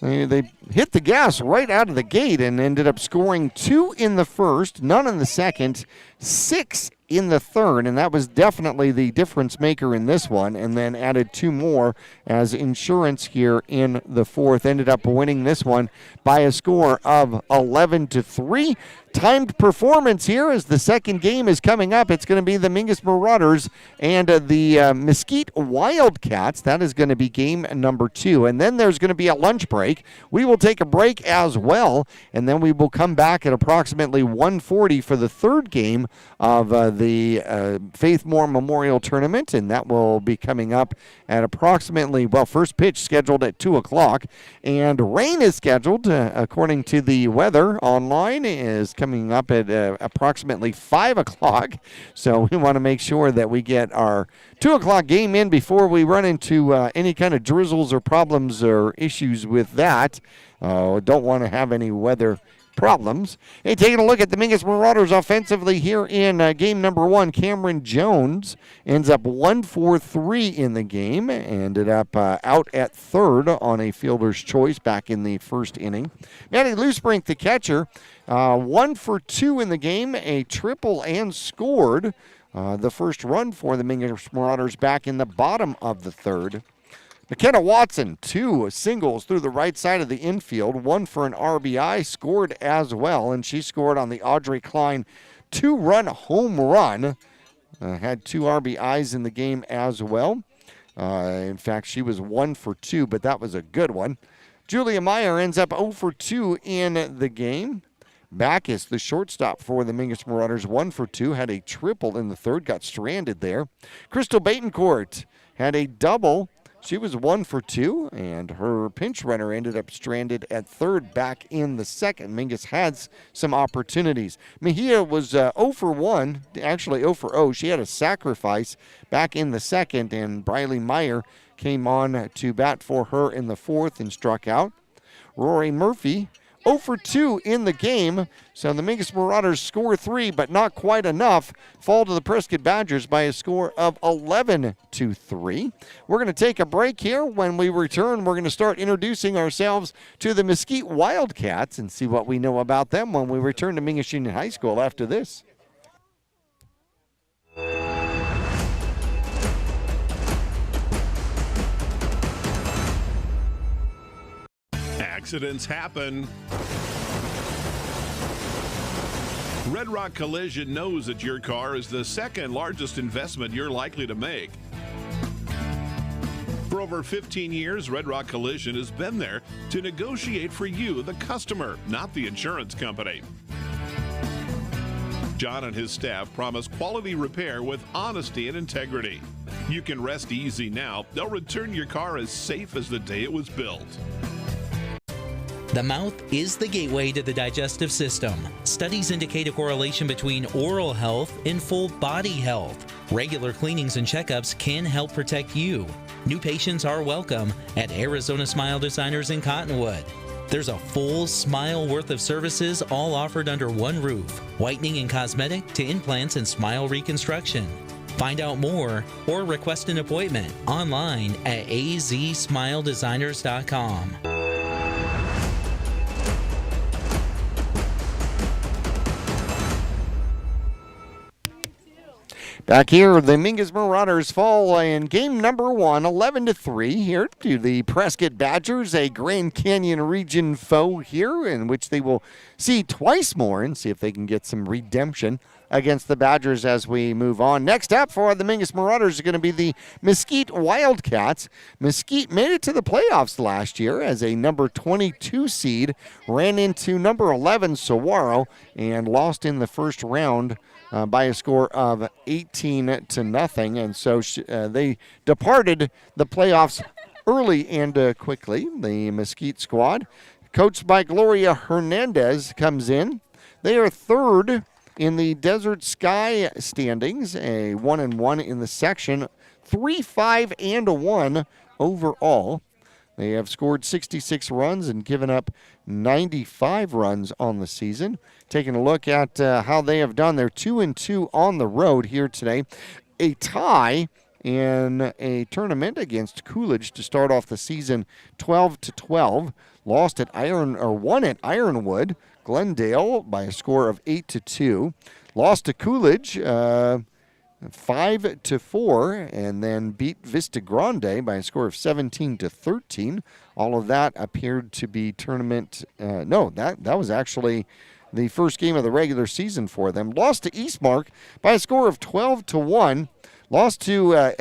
Speaker 3: they hit the gas right out of the gate and ended up scoring 2 in the first, none in the second, 6 in the third, and that was definitely the difference maker in this one, and then added 2 more as insurance here in the fourth. Ended up winning this one by a score of 11-3. Timed performance here as the second game is coming up. It's going to be the Mingus Marauders and the Mesquite Wildcats. That is going to be game number 2. And then there's going to be a lunch break. We will take a break as well, and then we will come back at approximately 1:40 for the third game of the Faith Moore Memorial Tournament, and that will be coming up at approximately, first pitch scheduled at 2 o'clock, and rain is scheduled, according to the weather online, is coming up at approximately 5 o'clock, so we want to make sure that we get our 2 o'clock game in before we run into any kind of drizzles or problems or issues with that. Don't want to have any weather problems. Hey, taking a look at the Mingus Marauders offensively here in game number 1. Cameron Jones ends up 1 for 3 in the game. Ended up out at third on a fielder's choice back in the first inning. Maddie Loosebrink, the catcher, 1 for 2 in the game, a triple and scored the first run for the Mingus Marauders back in the bottom of the third. McKenna Watson, 2 singles through the right side of the infield, 1 for an RBI, scored as well, and she scored on the Audrey Klein 2-run home run. Had 2 RBIs in the game as well. In fact, she was 1 for 2, but that was a good one. Julia Meyer ends up 0 for 2 in the game. Backus, the shortstop for the Mingus Marauders, 1 for 2, had a triple in the third, got stranded there. Crystal Batencourt had a double. She was 1 for 2, and her pinch runner ended up stranded at third back in the second. Mingus had some opportunities. Mejia was 0 for 1, actually 0 for 0. She had a sacrifice back in the second, and Briley Meyer came on to bat for her in the fourth and struck out. Rory Murphy, 0 for 2 in the game. So the Mingus Marauders score 3, but not quite enough. Fall to the Prescott Badgers by a score of 11-3. We're going to take a break here. When we return, we're going to start introducing ourselves to the Mesquite Wildcats and see what we know about them when we return to Mingus Union High School after this.
Speaker 6: Accidents happen. Red Rock Collision knows that your car is the second largest investment you're likely to make. For over 15 years, Red Rock Collision has been there to negotiate for you, the customer, not the insurance company. John and his staff promise quality repair with honesty and integrity. You can rest easy now. They'll return your car as safe as the day it was built.
Speaker 7: The mouth is the gateway to the digestive system. Studies indicate a correlation between oral health and full body health. Regular cleanings and checkups can help protect you. New patients are welcome at Arizona Smile Designers in Cottonwood. There's a full smile worth of services all offered under one roof. Whitening and cosmetic to implants and smile reconstruction. Find out more or request an appointment online at azsmiledesigners.com.
Speaker 3: Back here, the Mingus Marauders fall in game number 1, 11-3 here to the Prescott Badgers, a Grand Canyon region foe here, in which they will see twice more and see if they can get some redemption against the Badgers as we move on. Next up for the Mingus Marauders is going to be the Mesquite Wildcats. Mesquite made it to the playoffs last year as a number 22 seed, ran into number 11 Saguaro, and lost in the first round by a score of 18-0, and so they departed the playoffs early and quickly. The Mesquite squad, coached by Gloria Hernandez, comes in. They are third in the Desert Sky standings, a 1-1 in the section, 3-5-1 overall. They have scored 66 runs and given up 95 runs on the season. Taking a look at how they have done, they're 2-2 on the road here today. A tie in a tournament against Coolidge to start off the season, 12-12. Won at Ironwood, Glendale by a score of 8-2. Lost to Coolidge 5-4, and then beat Vista Grande by a score of 17-13. All of that appeared to be tournament. That was actually the first game of the regular season for them. Lost to Eastmark by a score of 12-1. Lost to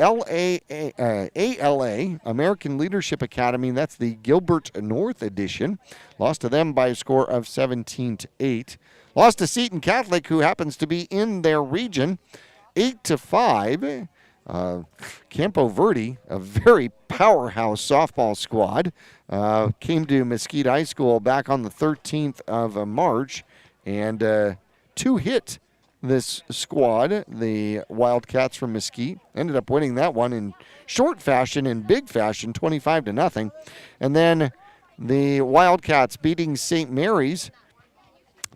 Speaker 3: ALA, American Leadership Academy. That's the Gilbert North edition. Lost to them by a score of 17-8. Lost to Seton Catholic, who happens to be in their region, 8-5. Campo Verde, a very powerhouse softball squad, came to Mesquite High School back on the 13th of March and two-hit this squad. The Wildcats from Mesquite ended up winning that one in short fashion, in big fashion, 25-0. And then the Wildcats beating St. Mary's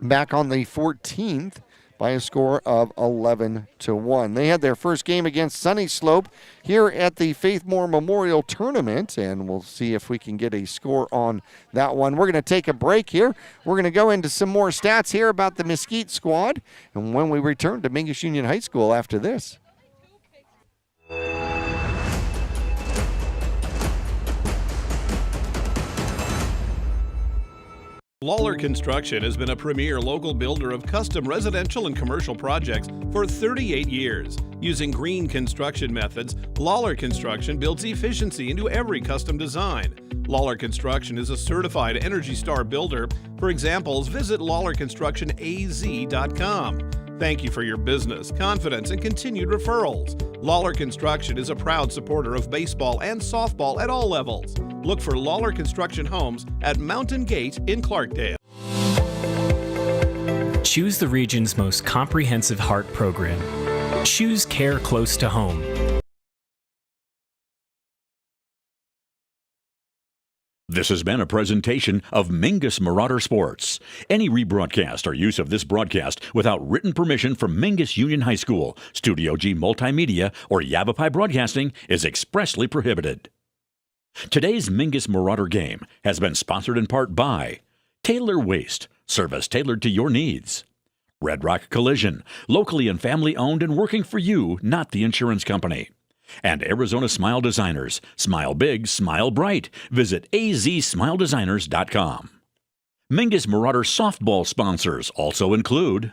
Speaker 3: back on the 14th by a score of 11-1. They had their first game against Sunny Slope here at the Faithmore Memorial Tournament, and we'll see if we can get a score on that one. We're going to take a break here. We're going to go into some more stats here about the Mesquite squad, and when we return to Mingus Union High School after this.
Speaker 6: Lawler Construction has been a premier local builder of custom residential and commercial projects for 38 years. Using green construction methods, Lawler Construction builds efficiency into every custom design. Lawler Construction is a certified Energy Star builder. For examples, visit LawlerConstructionAZ.com. Thank you for your business, confidence, and continued referrals. Lawler Construction is a proud supporter of baseball and softball at all levels. Look for Lawler Construction Homes at Mountain Gate in Clarkdale.
Speaker 8: Choose the region's most comprehensive heart program. Choose care close to home.
Speaker 2: This has been a presentation of Mingus Marauder Sports. Any rebroadcast or use of this broadcast without written permission from Mingus Union High School, Studio G Multimedia, or Yavapai Broadcasting is expressly prohibited. Today's Mingus Marauder game has been sponsored in part by Taylor Waste, service tailored to your needs. Red Rock Collision, locally and family owned and working for you, not the insurance company. And Arizona Smile Designers. Smile big, smile bright. Visit azsmiledesigners.com. Mingus Marauder softball sponsors also include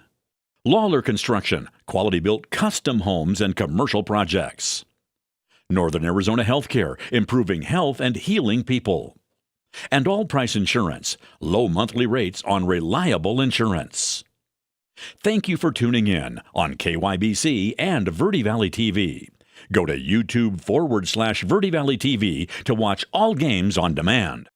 Speaker 2: Lawler Construction, quality-built custom homes and commercial projects. Northern Arizona Healthcare, improving health and healing people. And All Price Insurance, low monthly rates on reliable insurance. Thank you for tuning in on KYBC and Verde Valley TV. Go to YouTube/Verde Valley TV to watch all games on demand.